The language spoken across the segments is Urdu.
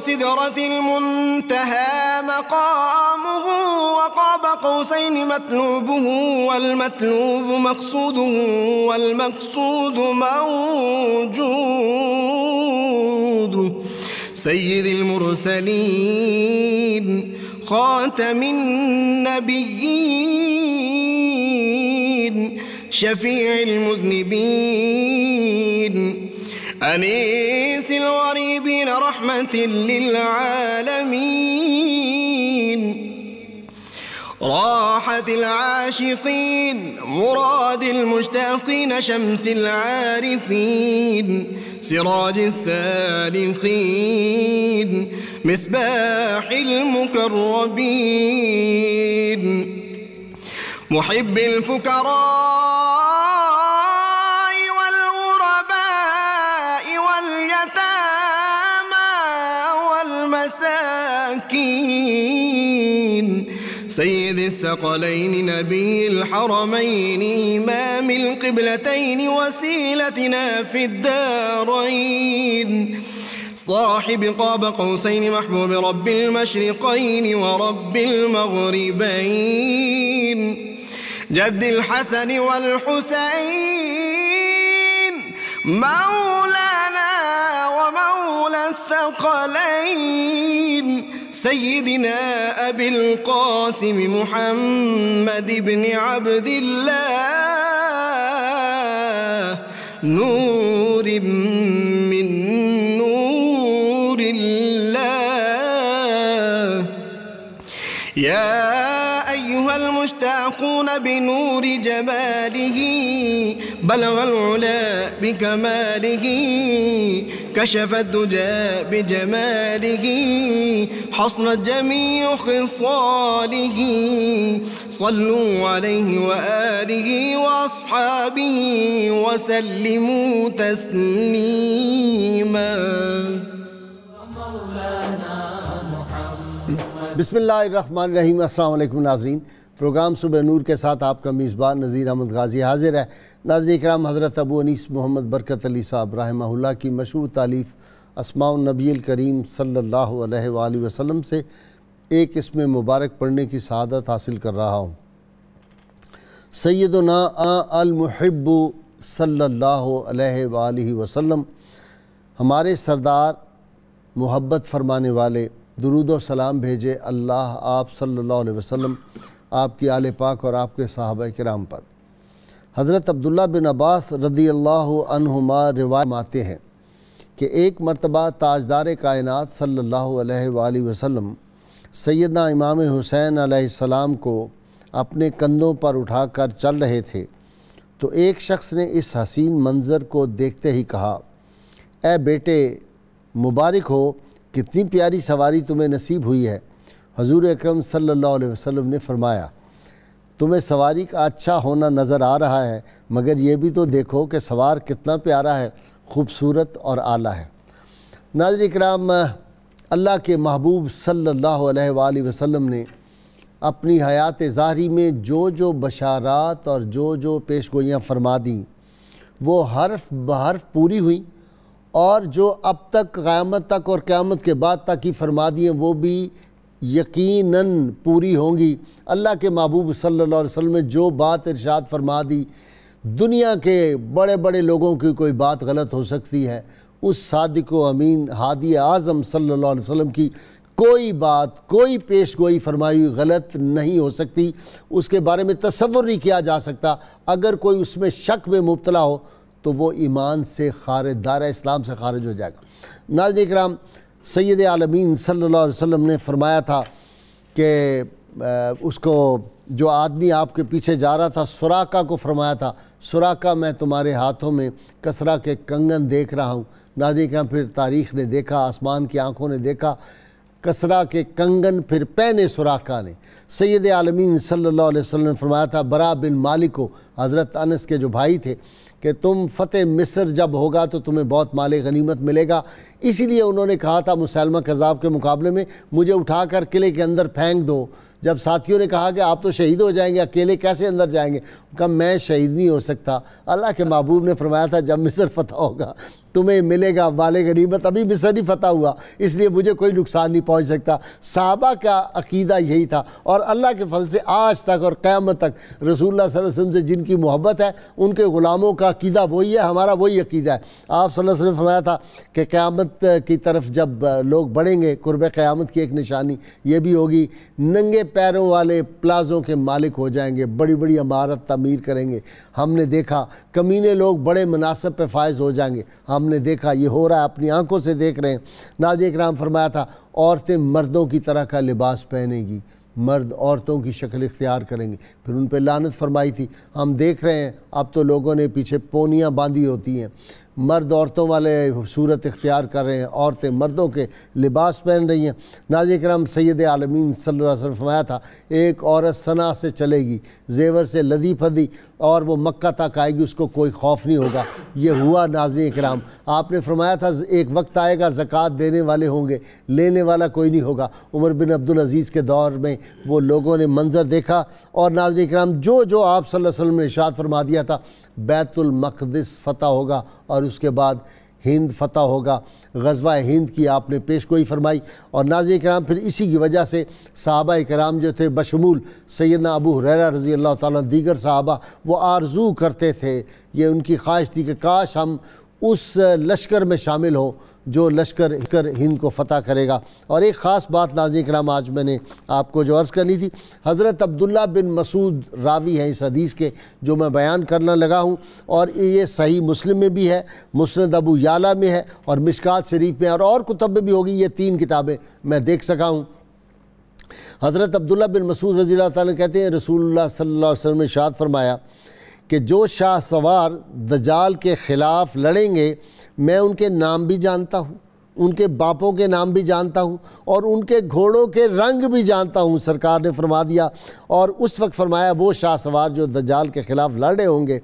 سدرة المنتهى مقامه وقاب قوسين مطلوبه والمطلوب مقصوده والمقصود موجود سيد المرسلين خاتم النبيين شفيع المذنبين أنيس الغريبين رحمة للعالمين راحة العاشقين مراد المشتاقين شمس العارفين سراج السالكين مصباح المقربين محب الفقراء سيد الثقلين نبي الحرمين إمام القبلتين وسيلتنا في الدارين صاحب قاب قوسين محبوب رب المشرقين ورب المغربين جد الحسن والحسين مولانا ومولى الثقلين سيدنا أبي القاسم محمد بن عبد الله نور من نور الله يا أيها المشتاقون بنور جماله بلغ العلا بكماله كشف الدجى بجماله حصنت جميع خصاله صلوا عليه وآله وأصحابه وسلموا تسليما بسم اللہ الرحمن الرحیم۔ السلام علیکم ناظرین، پروگرام صبح نور کے ساتھ آپ کا میزبان نذیر احمد غازی حاضر ہے۔ ناظرین کرام، حضرت ابو انیس محمد برکت علی صاحب رحمہ اللہ کی مشہور تالیف اسماء النبی الکریم صلی اللہ علیہ وآلہ وسلم سے ایک اسم مبارک پڑھنے کی سعادت حاصل کر رہا ہوں۔ سیدنا المحب صلی اللہ علیہ وآلہ وسلم، ہمارے سردار محبت فرمانے والے، درود و سلام بھیجے اللہ آپ صلی اللہ علیہ وسلم، آپ کی آل پاک اور آپ کے صحابہ کرام پر۔ حضرت عبداللہ بن عباس رضی اللہ عنہما روایت آتے ہیں کہ ایک مرتبہ تاجدار کائنات صلی اللہ علیہ وآلہ وسلم سیدنا امام حسین علیہ السلام کو اپنے کندھوں پر اٹھا کر چل رہے تھے تو ایک شخص نے اس حسین منظر کو دیکھتے ہی کہا، اے بیٹے مبارک ہو، کتنی پیاری سواری تمہیں نصیب ہوئی ہے۔ حضور اکرم صلی اللہ علیہ وسلم نے فرمایا، تمہیں سواری کا اچھا ہونا نظر آ رہا ہے، مگر یہ بھی تو دیکھو کہ سوار کتنا پیارا ہے، خوبصورت اور اعلیٰ ہے۔ ناظرین کرام، اللہ کے محبوب صلی اللہ علیہ وآلہ وسلم نے اپنی حیات ظاہری میں جو جو بشارات اور جو جو پیشگوئیاں فرما دیں وہ حرف بحرف پوری ہوئیں، اور جو اب تک قیامت تک اور قیامت کے بعد تک ہی فرما دی ہیں وہ بھی یقیناً پوری ہوں گی۔ اللہ کے محبوب صلی اللہ علیہ وسلم نے جو بات ارشاد فرما دی، دنیا کے بڑے بڑے لوگوں کی کوئی بات غلط ہو سکتی ہے، اس صادق و امین ہادی اعظم صلی اللہ علیہ وسلم کی کوئی بات، کوئی پیش گوئی فرمائی ہوئی غلط نہیں ہو سکتی، اس کے بارے میں تصور نہیں کیا جا سکتا۔ اگر کوئی اس میں شک میں مبتلا ہو تو وہ ایمان سے خارج، دائرہ اسلام سے خارج ہو جائے گا۔ ناظرین کرام، سید عالمین صلی اللہ علیہ وسلم نے فرمایا تھا کہ اس کو جو آدمی آپ کے پیچھے جا رہا تھا سراقہ کو فرمایا تھا، سراقہ میں تمہارے ہاتھوں میں کسرا کے کنگن دیکھ رہا ہوں۔ ناظرین کرام، پھر تاریخ نے دیکھا، آسمان کی آنکھوں نے دیکھا، کسرا کے کنگن پھر پہنے سراقہ نے۔ سید عالمین صلی اللہ علیہ وسلم نے فرمایا تھا برا بن مالک کو، حضرت انس کے جو بھائی تھے، کہ تم فتح مصر جب ہوگا تو تمہیں بہت مال غنیمت ملے گا، اسی لیے انہوں نے کہا تھا مسیلمہ کذاب کے مقابلے میں، مجھے اٹھا کر قلعے کے اندر پھینک دو۔ جب ساتھیوں نے کہا کہ آپ تو شہید ہو جائیں گے، اکیلے کیسے اندر جائیں گے؟ کہا میں شہید نہیں ہو سکتا۔ اللہ کے محبوب نے فرمایا تھا جب مصر فتح ہوگا تمہیں ملے گا مال غنیمت، ابھی مصر نہیں فتح ہوا اس لیے مجھے کوئی نقصان نہیں پہنچ سکتا۔ صحابہ کا عقیدہ یہی تھا، اور اللہ کے فضل سے آج تک اور قیامت تک رسول اللہ صلی اللہ علیہ وسلم سے جن کی محبت ہے ان کے غلاموں کا عقیدہ وہی ہے، ہمارا وہی عقیدہ ہے۔ آپ صلی اللہ علیہ وسلم نے فرمایا تھا کہ قیامت کی طرف جب لوگ بڑھیں گے، قرب قیامت کی ایک نشانی یہ بھی ہوگی، ننگے پیروں والے پلازوں کے مالک ہو جائیں گے، بڑی بڑی عمارت تعمیر کریں گے۔ ہم نے دیکھا کمینے لوگ بڑے مناصب پہ فائز ہو جائیں گے، ہم نے دیکھا یہ ہو رہا ہے، اپنی آنکھوں سے دیکھ رہے ہیں۔ ناظرین کرام فرمایا تھا عورتیں مردوں کی طرح کا لباس پہنے گی، مرد عورتوں کی شکل اختیار کریں گے، پھر ان پہ لعنت فرمائی تھی۔ ہم دیکھ رہے ہیں اب تو لوگوں نے پیچھے پونیاں باندھی ہوتی ہیں، مرد عورتوں والے صورت اختیار کر رہے ہیں، عورتیں مردوں کے لباس پہن رہی ہیں۔ ناظرین کرام سید عالمین صلی اللہ علیہ وسلم فرمایا تھا ایک عورت صنعا سے چلے گی زیور سے لدی پھدی اور وہ مکہ تک آئے گی، اس کو کوئی خوف نہیں ہوگا۔ یہ ہوا ناظرین کرام، آپ نے فرمایا تھا ایک وقت آئے گا زکوٰۃ دینے والے ہوں گے، لینے والا کوئی نہیں ہوگا۔ عمر بن عبدالعزیز کے دور میں وہ لوگوں نے منظر دیکھا، اور ناظرین کرام جو آپ صلی اللہ علیہ وسلم نے ارشاد فرما دیا تھا بیت المقدس فتح ہوگا اور اس کے بعد ہند فتح ہوگا، غزوہ ہند کی آپ نے پیش گوئی فرمائی۔ اور ناظرین کرام پھر اسی کی وجہ سے صحابہ کرام جو تھے بشمول سیدنا ابو ہریرہ رضی اللہ تعالیٰ دیگر صحابہ وہ آرزو کرتے تھے، یہ ان کی خواہش تھی کہ کاش ہم اس لشکر میں شامل ہوں جو لشکر ہند کو فتح کرے گا۔ اور ایک خاص بات ناظرین کرام آج میں نے آپ کو جو عرض کرنی تھی، حضرت عبداللہ بن مسعود راوی ہیں اس حدیث کے جو میں بیان کرنا لگا ہوں، اور یہ صحیح مسلم میں بھی ہے، مسند ابو یعلا میں ہے، اور مشکات شریف میں اور کتب میں بھی ہوگی، یہ 3 کتابیں میں دیکھ سکا ہوں۔ حضرت عبداللہ بن مسعود رضی اللہ تعالیٰ کہتے ہیں رسول اللہ صلی اللہ علیہ وسلم نے ارشاد فرمایا کہ جو شاہ سوار دجال کے خلاف لڑیں گے میں ان کے نام بھی جانتا ہوں، ان کے باپوں کے نام بھی جانتا ہوں، اور ان کے گھوڑوں کے رنگ بھی جانتا ہوں، سرکار نے فرما دیا۔ اور اس وقت فرمایا وہ شاہ سوار جو دجال کے خلاف لڑ رہے ہوں گے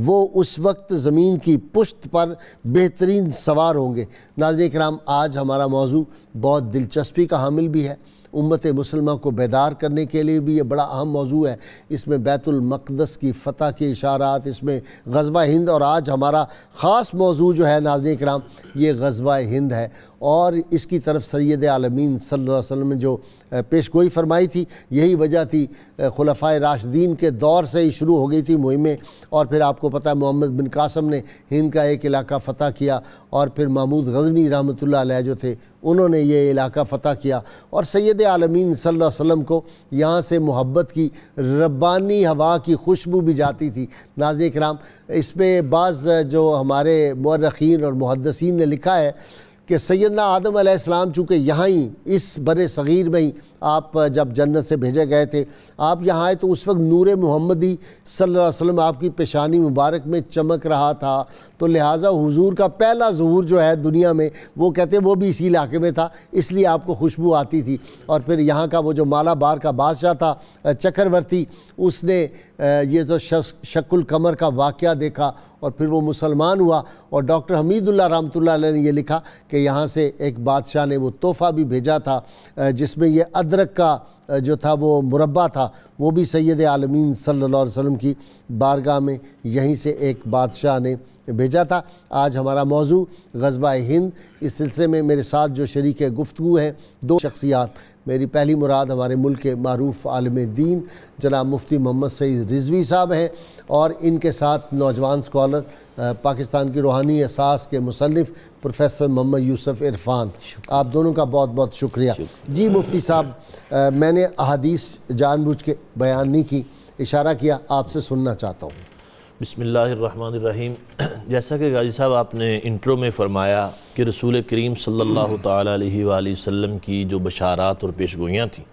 وہ اس وقت زمین کی پشت پر بہترین سوار ہوں گے۔ ناظرین کرام آج ہمارا موضوع بہت دلچسپی کا حامل بھی ہے، امت مسلمہ کو بیدار کرنے کے لیے بھی یہ بڑا اہم موضوع ہے۔ اس میں بیت المقدس کی فتح کے اشارات، اس میں غزوہ ہند، اور آج ہمارا خاص موضوع جو ہے ناظرین کرام یہ غزوہ ہند ہے، اور اس کی طرف سید عالمین صلی اللہ علیہ وسلم نے جو پیش گوئی فرمائی تھی یہی وجہ تھی، خلفائے راشدین کے دور سے ہی شروع ہو گئی تھی مہمیں، اور پھر آپ کو پتہ ہے محمد بن قاسم نے ہند کا ایک علاقہ فتح کیا، اور پھر محمود غزنی رحمۃ اللہ علیہ جو تھے انہوں نے یہ علاقہ فتح کیا، اور سید عالمین صلی اللہ علیہ وسلم کو یہاں سے محبت کی ربانی ہوا کی خوشبو بھی جاتی تھی۔ ناظرین کرام اس پہ بعض جو ہمارے مورخین اور محدثین نے لکھا ہے کہ سیدنا آدم علیہ السلام چونکہ یہاں ہی اس بر صغیر میں ہی آپ جب جنت سے بھیجے گئے تھے، آپ یہاں آئے تو اس وقت نور محمدی صلی اللہ علیہ وسلم آپ کی پیشانی مبارک میں چمک رہا تھا، تو لہٰذا حضور کا پہلا ظہور جو ہے دنیا میں وہ کہتے ہیں وہ بھی اسی علاقے میں تھا، اس لیے آپ کو خوشبو آتی تھی۔ اور پھر یہاں کا وہ جو مالابار کا بادشاہ تھا چکرورتی، اس نے یہ جو شق القمر کا واقعہ دیکھا اور پھر وہ مسلمان ہوا، اور ڈاکٹر حمید اللہ رحمۃ اللہ علیہ نے یہ لکھا کہ یہاں سے ایک بادشاہ نے وہ تحفہ بھی بھیجا تھا جس میں یہ ادرک کا جو تھا وہ مربع تھا، وہ بھی سید عالمین صلی اللہ علیہ وسلم کی بارگاہ میں یہیں سے ایک بادشاہ نے بھیجا تھا۔ آج ہمارا موضوع غزوہ ہند، اس سلسلے میں میرے ساتھ جو شریک گفتگو ہیں 2 شخصیات، میری پہلی مراد ہمارے ملک کے معروف عالم دین جناب مفتی محمد سعید رضوی صاحب ہیں، اور ان کے ساتھ نوجوان اسکالر پاکستان کی روحانی اساس کے مصنف پروفیسر محمد یوسف عرفان، آپ دونوں کا بہت بہت شکریہ۔ جی مفتی صاحب، میں نے احادیث جان بوجھ کے بیان نہیں کی، اشارہ کیا، آپ سے سننا چاہتا ہوں۔ بسم اللہ الرحمن الرحیم۔ جیسا کہ غازی صاحب آپ نے انٹرو میں فرمایا کہ رسول کریم صلی اللہ تعالیٰ علیہ وآلہ وسلم کی جو بشارات اور پیشگوئیاں تھیں،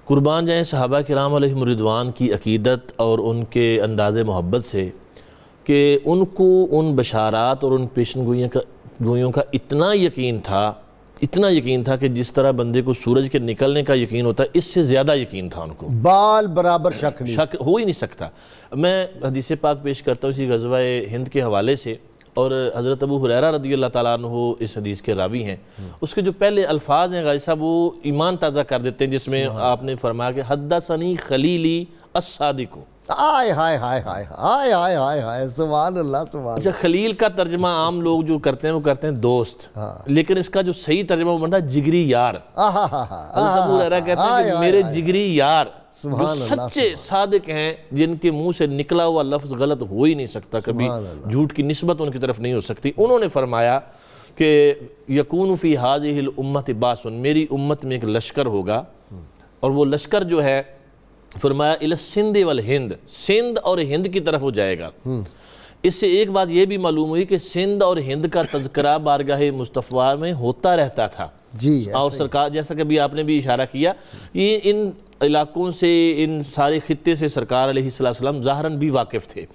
قربان جائیں صحابہ کرام علیہم رضوان کی عقیدت اور ان کے انداز محبت سے کہ ان کو ان بشارات اور ان پیشگوئیوں کا اتنا یقین تھا کہ جس طرح بندے کو سورج کے نکلنے کا یقین ہوتا ہے اس سے زیادہ یقین تھا ان کو، بال برابر شک ہو ہی نہیں سکتا۔ میں حدیث پاک پیش کرتا ہوں اسی غزوہ ہند کے حوالے سے، اور حضرت ابو ہریرہ رضی اللہ تعالیٰ عنہ اس حدیث کے راوی ہیں، اس کے جو پہلے الفاظ ہیں غازی صاحب وہ ایمان تازہ کر دیتے ہیں، جس میں آپ نے فرمایا کہ حدثنی خلیلی الصادق، آئے ہائے ہائے ہائے ہائے ہائے ہائے ہائے، سبحان اللہ سبحان اچھا، خلیل کا ترجمہ عام لوگ جو کرتے ہیں وہ کرتے ہیں دوست، لیکن اس کا جو صحیح ترجمہ وہ بنتا ہے جگری یار۔ حضرت ابو ہریرہ کہتے ہیں کہ میرے جگری یار جو سچے صادق ہیں، جن کے منہ سے نکلا ہوا لفظ غلط ہو ہی نہیں سکتا، کبھی جھوٹ کی نسبت ان کی طرف نہیں ہو سکتی، انہوں نے فرمایا کہ یکون فی ہذہ الامۃ باس، میری امت میں ایک لشکر ہوگا، اور وہ لشکر جو ہے فرمایا الی السندھ والہند، سندھ اور ہند کی طرف وہ جائے گا۔ اس سے ایک بات یہ بھی معلوم ہوئی کہ سندھ اور ہند کا تذکرہ بارگاہ مصطفیٰ میں ہوتا رہتا تھا، جی، اور سرکار جیسا کہ ابھی آپ نے بھی اشارہ کیا، یہ ان علاقوں سے، ان سارے خطے سے سرکار علیہ السلام ظاہراً بھی واقف تھے۔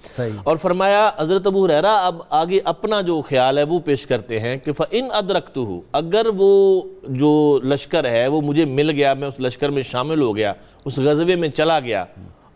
اور فرمایا حضرت ابو ہریرہ اب آگے اپنا جو خیال ہے وہ پیش کرتے ہیں کہ فَإِنْ أَدْرَكْتُهُ، اگر وہ جو لشکر ہے وہ مجھے مل گیا، میں اس لشکر میں شامل ہو گیا، اس غزوے میں چلا گیا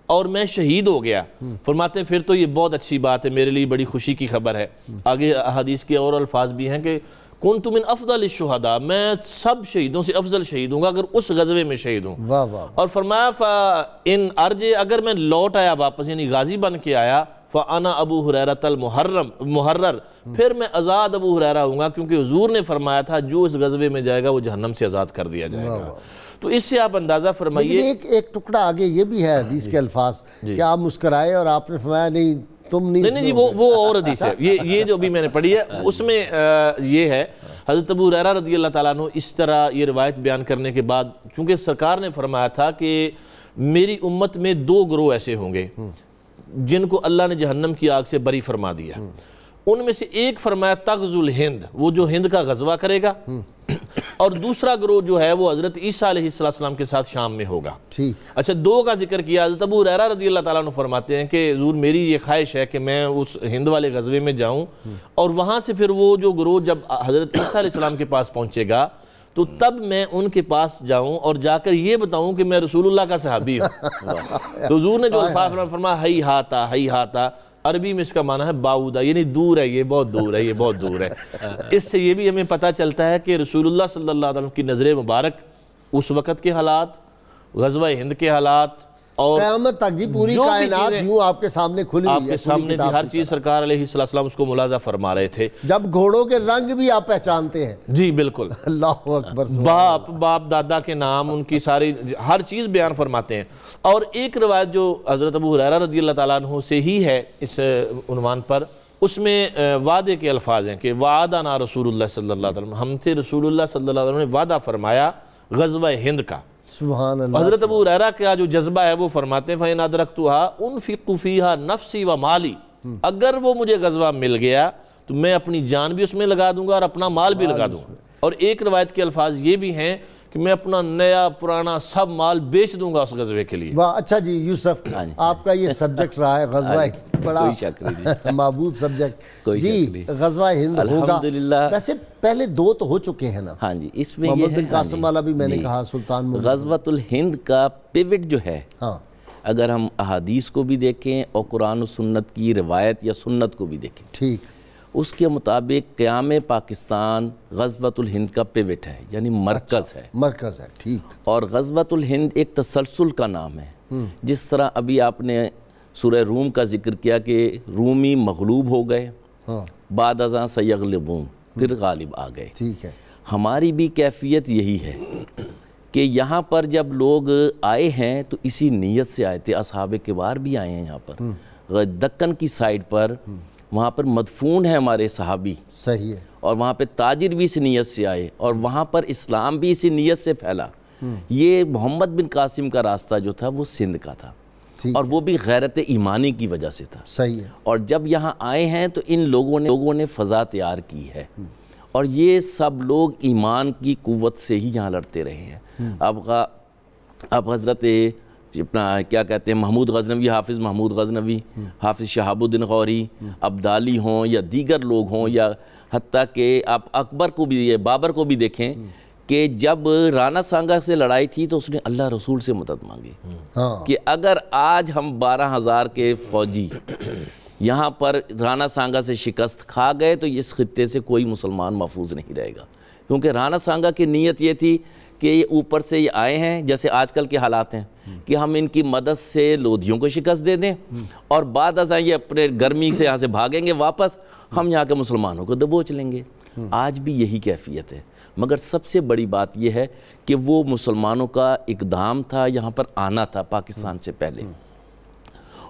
اور میں شہید ہو گیا، فرماتے ہیں پھر تو یہ بہت اچھی بات ہے، میرے لیے بڑی خوشی کی خبر ہے۔ آگے احادیث کے اور الفاظ بھی ہیں کہ كنت من افضل الشہداء، میں سب شہیدوں سے افضل شہید ہوں گا اگر اس غزوے میں شہید ہوں۔ اور فرمایا فَإِنْ أَرْجِ، اگر میں لوٹ آیا واپس، یعنی غازی بن کے آیا، فَأَنَا أَبُو هُرَيْرَةَ الْمُحَرَّرُ، پھر میں آزاد ابو ہریرہ ہوں گا، کیونکہ حضور نے فرمایا تھا جو اس غزوے میں جائے گا وہ جہنم سے آزاد کر دیا جائے گا۔ تو اس سے آپ اندازہ فرمائیے، ایک ٹکڑا آگے یہ بھی ہے حدیث کے الفاظ کہ آپ مسکرائے اور آپ نے فرمایا نہیں تم نہیں، جی وہ اور حدیث ہے، یہ جو بھی میں نے پڑھی ہے اس میں یہ ہے، حضرت ابو ہریرہ رضی اللہ تعالیٰ عنہ اس طرح یہ روایت بیان کرنے کے بعد، چونکہ سرکار نے فرمایا تھا کہ میری امت میں دو گروہ ایسے ہوں گے جن کو اللہ نے جہنم کی آگ سے بری فرما دیا، ان میں سے ایک فرمایا تغزو الہند، وہ جو ہند کا غزوہ کرے گا، اور دوسرا گروہ جو ہے وہ حضرت عیسیٰ علیہ السلام کے ساتھ شام میں ہوگا۔ اچھا، دو کا ذکر کیا، حضرت ابو ہریرہ رضی اللہ تعالیٰ عنہ فرماتے ہیں کہ حضور میری یہ خواہش ہے کہ میں اس ہند والے غزوے میں جاؤں، اور وہاں سے پھر وہ جو گروہ جب حضرت عیسیٰ علیہ السلام کے پاس پہنچے گا تو تب میں ان کے پاس جاؤں اور جا کر یہ بتاؤں کہ میں رسول اللہ کا صحابی ہوں۔ تو حضور نے جو الفاظ فرمایا ہی ہاتا، عربی میں اس کا معنی ہے باؤدہ، یعنی دور ہے، یہ بہت دور ہے، یہ بہت دور ہے۔ اس سے یہ بھی ہمیں پتہ چلتا ہے کہ رسول اللہ صلی اللہ علیہ وسلم کی نظر مبارک اس وقت کے حالات، غزوہ ہند کے حالات، اور قیامت تک جی پوری کائنات یوں آپ کے سامنے کھلی ہوئی ہے، آپ کے سامنے ہر چیز سرکار علیہ السلام اس کو ملاحظہ فرما رہے تھے۔ جب گھوڑوں کے رنگ بھی آپ پہچانتے ہیں، جی بالکل، اللہ اکبر، باپ دادا کے نام، ان کی ساری ہر چیز بیان فرماتے ہیں۔ اور ایک روایت جو حضرت ابو ہریرہ رضی اللہ تعالیٰ عنہ سے ہی ہے اس عنوان پر، اس میں وعدے کے الفاظ ہیں کہ وعدنا رسول اللہ صلی اللہ علیہ وسلم، ہم سے رسول اللہ صلی اللہ علیہ وسلم نے وعدہ فرمایا غزوہ ہند کا۔ سبحان اللہ۔ حضرت ابو ہریرہ کا جو جذبہ ہے وہ فرماتے ہیں فَإِنْ أَدْرَكْتُهَا أُنْفِقُ فِيهَا نَفْسِي وَمَالِي، اگر وہ مجھے غزوہ مل گیا تو میں اپنی جان بھی اس میں لگا دوں گا اور اپنا مال بھی لگا دوں گا۔ اور ایک روایت کے الفاظ یہ بھی ہیں کہ میں اپنا نیا پرانا سب مال بیچ دوں گا اس غزوے کے لیے۔ واہ، اچھا جی یوسف، آپ کا یہ سبجیکٹ رہا ہے غزوہ، بڑا محبوب سبجیکٹ جی، غزوہ ہند ہوگا۔ ویسے پہلے دو تو ہو چکے ہیں نا؟ ہاں جی، اس میں محمد بن قاسم والا بھی میں نے کہا، سلطان غزوۃ الہند کا پیوٹ جو ہے، اگر ہم احادیث کو بھی دیکھیں اور قرآن و سنت کی روایت یا سنت کو بھی دیکھیں، ٹھیک، اس کے مطابق قیام پاکستان غزوۃ الہند کا پیوٹ ہے، یعنی مرکز ہے، مرکز ہے، ٹھیک۔ اور غزوۃ الہند ایک تسلسل کا نام ہے، جس طرح ابھی آپ نے سورہ روم کا ذکر کیا کہ رومی مغلوب ہو گئے، بعد ازاں سیغلبون، پھر غالب آ گئے، ٹھیک ہے۔ ہماری بھی کیفیت یہی ہے کہ یہاں پر جب لوگ آئے ہیں تو اسی نیت سے آئے تھے، اصحاب کبار بھی آئے ہیں یہاں پر، دکن کی سائیڈ پر، وہاں پر مدفون ہے ہمارے صحابی، صحیح ہے، اور وہاں پہ تاجر بھی اس نیت سے آئے، اور وہاں پر اسلام بھی اسی نیت سے پھیلا۔ یہ محمد بن قاسم کا راستہ جو تھا وہ سندھ کا تھا، اور وہ بھی غیرت ایمانی کی وجہ سے تھا، صحیح ہے۔ اور جب یہاں آئے ہیں تو ان لوگوں نے فضا تیار کی ہے، اور یہ سب لوگ ایمان کی قوت سے ہی یہاں لڑتے رہے ہیں۔ اب حضرت اپنا کیا کہتے ہیں محمود غزنوی، حافظ محمود غزنوی، حافظ شہاب الدین غوری، عبدالی ہوں یا دیگر لوگ ہوں، یا حتیٰ کہ آپ اکبر کو بھی، بابر کو بھی دیکھیں کہ جب رانا سانگا سے لڑائی تھی تو اس نے اللہ رسول سے مدد مانگی کہ اگر آج ہم 12,000 کے فوجی یہاں پر رانا سانگا سے شکست کھا گئے تو اس خطے سے کوئی مسلمان محفوظ نہیں رہے گا، کیونکہ رانا سانگا کی نیت یہ تھی کہ یہ اوپر سے یہ آئے ہیں جیسے آج کل کے حالات ہیں کہ ہم ان کی مدد سے لودھیوں کو شکست دے دیں اور بعد ازاں یہ اپنے گرمی سے یہاں سے بھاگیں گے واپس، ہم یہاں کے مسلمانوں کو دبوچ لیں گے۔ آج بھی یہی کیفیت ہے، مگر سب سے بڑی بات یہ ہے کہ وہ مسلمانوں کا اقدام تھا، یہاں پر آنا تھا پاکستان سے پہلے۔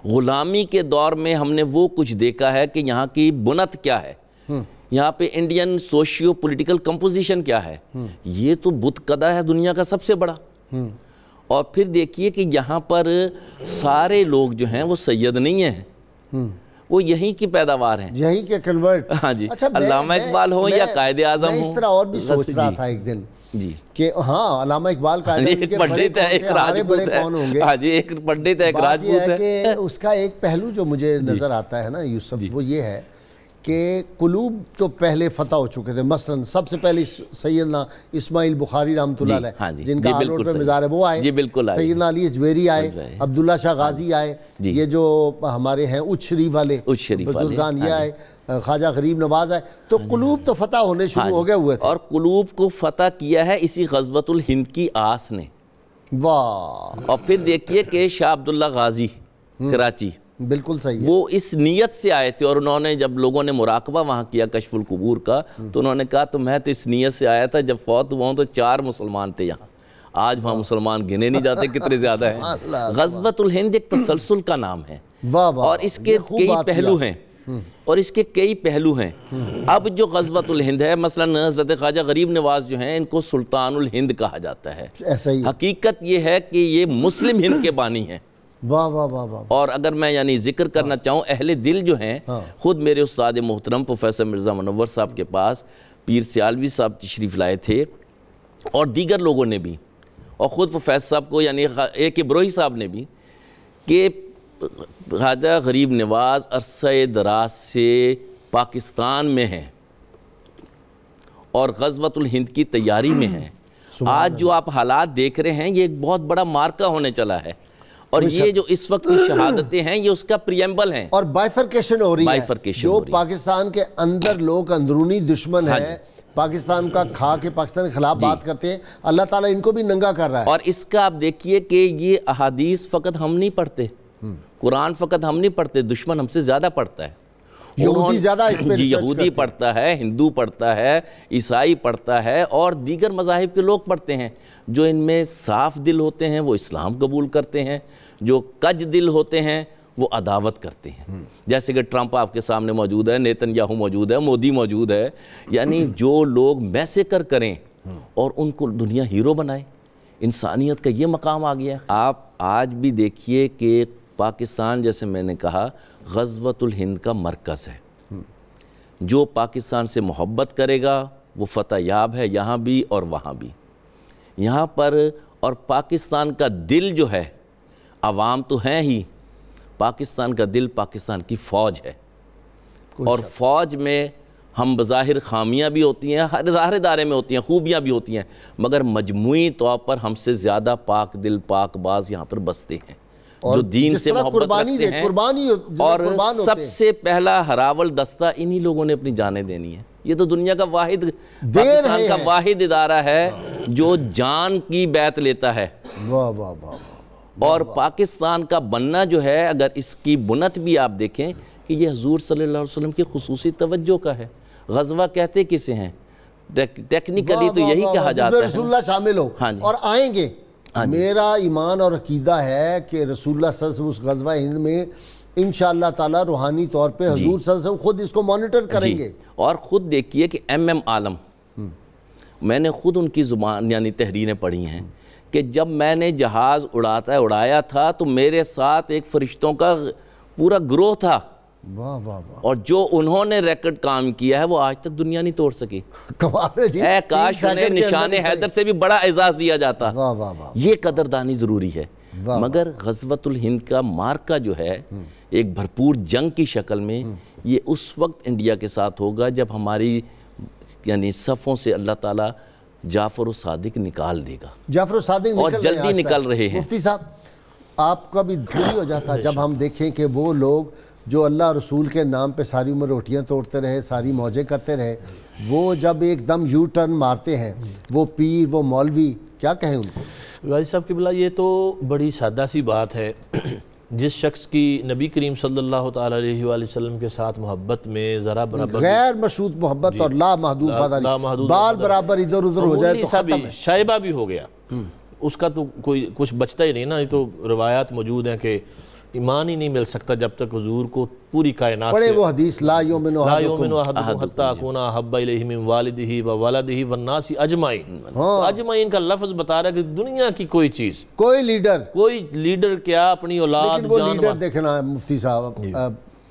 غلامی کے دور میں ہم نے وہ کچھ دیکھا ہے کہ یہاں کی بنت کیا ہے، یہاں پہ انڈین سوشیو پولیٹیکل کمپوزیشن کیا ہے، یہ تو بت قدہ ہے دنیا کا سب سے بڑا۔ اور پھر دیکھیے کہ یہاں پر سارے لوگ جو ہیں وہ سید نہیں ہیں، وہ یہیں کی پیداوار ہیں، یہیں کے کنورٹ۔ ہاں جی، علامہ اقبال ہوں یا قائد اعظم ہوں۔ میں اس طرح اور بھی سوچ رہا تھا ایک دن کہ ہاں علامہ اقبال قائد اعظم کے بڑے کون ہوں گے، ہاں جی، ایک پنڈت ہے، ایک راجپوت ہے۔ کہ اس کا ایک پہلو جو مجھے نظر آتا ہے نا یوسف، وہ یہ ہے کہ قلوب تو پہلے فتح ہو چکے تھے، مثلا سب سے پہلے سیدنا اسماعیل بخاری رحمۃ اللہ علیہ جن کا آل روڈ پہ مزار ہے وہ آئے، سیدنا علی اجویری آئے، عبداللہ شاہ غازی آئے، یہ جو ہمارے ہیں اچ شریف والے بزرگان یہ آئے، خواجہ غریب نواز آئے، تو قلوب تو فتح ہونے شروع ہو گئے ہوئے تھے۔ اور قلوب کو فتح کیا ہے اسی غزوۃ الہند کی آس نے۔ واہ! اور پھر دیکھیے کہ شاہ عبداللہ غازی کراچی، بالکل صحیح ہے، وہ اس نیت سے آئے تھے، اور انہوں نے جب لوگوں نے مراقبہ وہاں کیا کشف القبور کا تو انہوں نے کہا تو میں تو اس نیت سے آیا تھا، جب فوت ہوا ہوں تو 4 مسلمان تھے یہاں، آج وہاں مسلمان گنے نہیں جاتے کتنے زیادہ ہیں۔ غزوۃ الہند ایک تسلسل کا نام ہے، اور اس کے کئی پہلو ہیں، اب جو غزوۃ الہند ہے مثلا حضرت خواجہ غریب نواز جو ہیں ان کو سلطان الہند کہا جاتا ہے، حقیقت یہ ہے کہ یہ مسلم ہند کے بانی ہیں۔ واہ واہ واہ واہ! اور اگر میں یعنی ذکر کرنا چاہوں اہل دل جو ہیں، خود میرے استاد محترم پروفیسر مرزا منور صاحب کے پاس پیر سیالوی صاحب تشریف لائے تھے، اور دیگر لوگوں نے بھی، اور خود پروفیسر صاحب کو یعنی ایک ابروہی صاحب نے بھی، کہ خواجہ غریب نواز عرصہ دراز سے پاکستان میں ہیں اور غزوۃ الہند کی تیاری میں ہیں۔ آج جو آپ حالات دیکھ رہے ہیں یہ ایک بہت بڑا مارکہ ہونے چلا ہے، اور یہ جو اس وقت کی شہادتیں ہیں یہ اس کا پریمبل ہیں، اور بائفرکیشن ہو رہی ہے، جو پاکستان کے اندر لوگ اندرونی دشمن ہیں، پاکستان کا کھا کے پاکستان کے خلاف بات کرتے ہیں، اللہ تعالیٰ ان کو بھی ننگا کر رہا ہے۔ اور اس کا آپ دیکھیے کہ یہ احادیث فقط ہم نہیں پڑھتے، قرآن فقط ہم نہیں پڑھتے، دشمن ہم سے زیادہ پڑھتا ہے، یہودی زیادہ اس پہ ریسرچ یہودی پڑھتا ہے، ہندو پڑھتا ہے، عیسائی پڑھتا ہے، اور دیگر مذاہب کے لوگ پڑھتے ہیں۔ جو ان میں صاف دل ہوتے ہیں وہ اسلام قبول کرتے ہیں، جو کج دل ہوتے ہیں وہ عداوت کرتے ہیں، جیسے کہ ٹرمپ آپ کے سامنے موجود ہے، نیتن یاہو موجود ہے، مودی موجود ہے، یعنی جو لوگ میسیکر کریں اور ان کو دنیا ہیرو بنائے، انسانیت کا یہ مقام آ گیا۔ آپ آج بھی دیکھیے کہ پاکستان جیسے میں نے کہا غزوۃ الہند کا مرکز ہے، جو پاکستان سے محبت کرے گا وہ فتح یاب ہے، یہاں بھی اور وہاں بھی، یہاں پر۔ اور پاکستان کا دل جو ہے، عوام تو ہیں ہی، پاکستان کا دل پاکستان کی فوج ہے، اور فوج میں ہم بظاہر خامیاں بھی ہوتی ہیں، ہر ادارے میں ہوتی ہیں، خوبیاں بھی ہوتی ہیں، مگر مجموعی طور پر ہم سے زیادہ پاک دل پاک باز یہاں پر بستے ہیں، جو دین سے محبت رکھتے ہیں، اور سب سے پہلا ہراول دستہ انہی لوگوں نے اپنی جانیں دینی ہیں۔ یہ تو دنیا کا واحد، پاکستان کا واحد ادارہ ہے جو جان کی بیعت لیتا ہے۔ اور پاکستان کا بننا جو ہے، اگر اس کی بنت بھی آپ دیکھیں کہ یہ حضور صلی اللہ علیہ وسلم کی خصوصی توجہ کا ہے۔ غزوہ کہتے کسے ہیں؟ ٹیکنیکلی تو یہی کہا جاتا ہے رسول اللہ شامل ہو اور آئیں گے۔ میرا ایمان اور عقیدہ ہے کہ رسول اللہ صلی اللہ علیہ وسلم اس غزوہ ہند میں انشاءاللہ تعالی روحانی طور پہ حضور صلی اللہ علیہ وسلم خود اس کو مانیٹر کریں گے۔ اور خود دیکھیے کہ ایم عالم، میں نے خود ان کی زبان یعنی تحریریں پڑھی ہیں کہ جب میں نے جہاز اڑایا تھا تو میرے ساتھ ایک فرشتوں کا پورا گروہ تھا، اور جو انہوں نے ریکارڈ کام کیا ہے وہ آج تک دنیا نہیں توڑ سکی۔ اے کاش انہیں نشان حیدر سے بھی بڑا اعزاز دیا جاتا، یہ قدردانی ضروری ہے۔ مگر غزوۃ الہند کا مارکہ جو ہے ایک بھرپور جنگ کی شکل میں، یہ اس وقت انڈیا کے ساتھ ہوگا جب ہماری یعنی صفوں سے اللہ تعالیٰ جعفر الصادق نکال دے گا، جعفر الصادق اور جلدی نکل رہے ہیں۔ مفتی صاحب آپ کا بھی دل ہو جاتا جب ہم دیکھیں کہ وہ لوگ جو اللہ رسول کے نام پہ ساری عمر روٹیاں توڑتے رہے، ساری موجیں کرتے رہے، وہ جب ایک دم یو ٹرن مارتے ہیں، وہ پیر، وہ مولوی، کیا کہیں ان کو؟ غازی صاحب قبلہ یہ تو بڑی سادہ سی بات ہے، جس شخص کی نبی کریم صلی اللہ تعالیٰ علیہ وآلہ وسلم کے ساتھ محبت میں ذرا برابر غیر مشروط محبت اور لا محدود وفاداری، بال برابر ادھر ادھر ہو جائے تو ختم ہے، شائبہ بھی ہو گیا، اس کا تو کوئی کچھ بچتا ہی نہیں نا۔ یہ تو روایات موجود ہیں کہ ایمان ہی نہیں مل سکتا جب تک حضور کو پوری کائنات پڑھے سے وہ حدیث لا یؤمن احدکم حتی اکون احب الیہ من والدہ و ولدہ والناس اجمعین۔ اجمعین کا لفظ بتا رہا ہے کہ دنیا کی کوئی چیز، کوئی لیڈر کیا اپنی اولاد لیکن وہ لیڈر دیکھنا مفتی صاحب،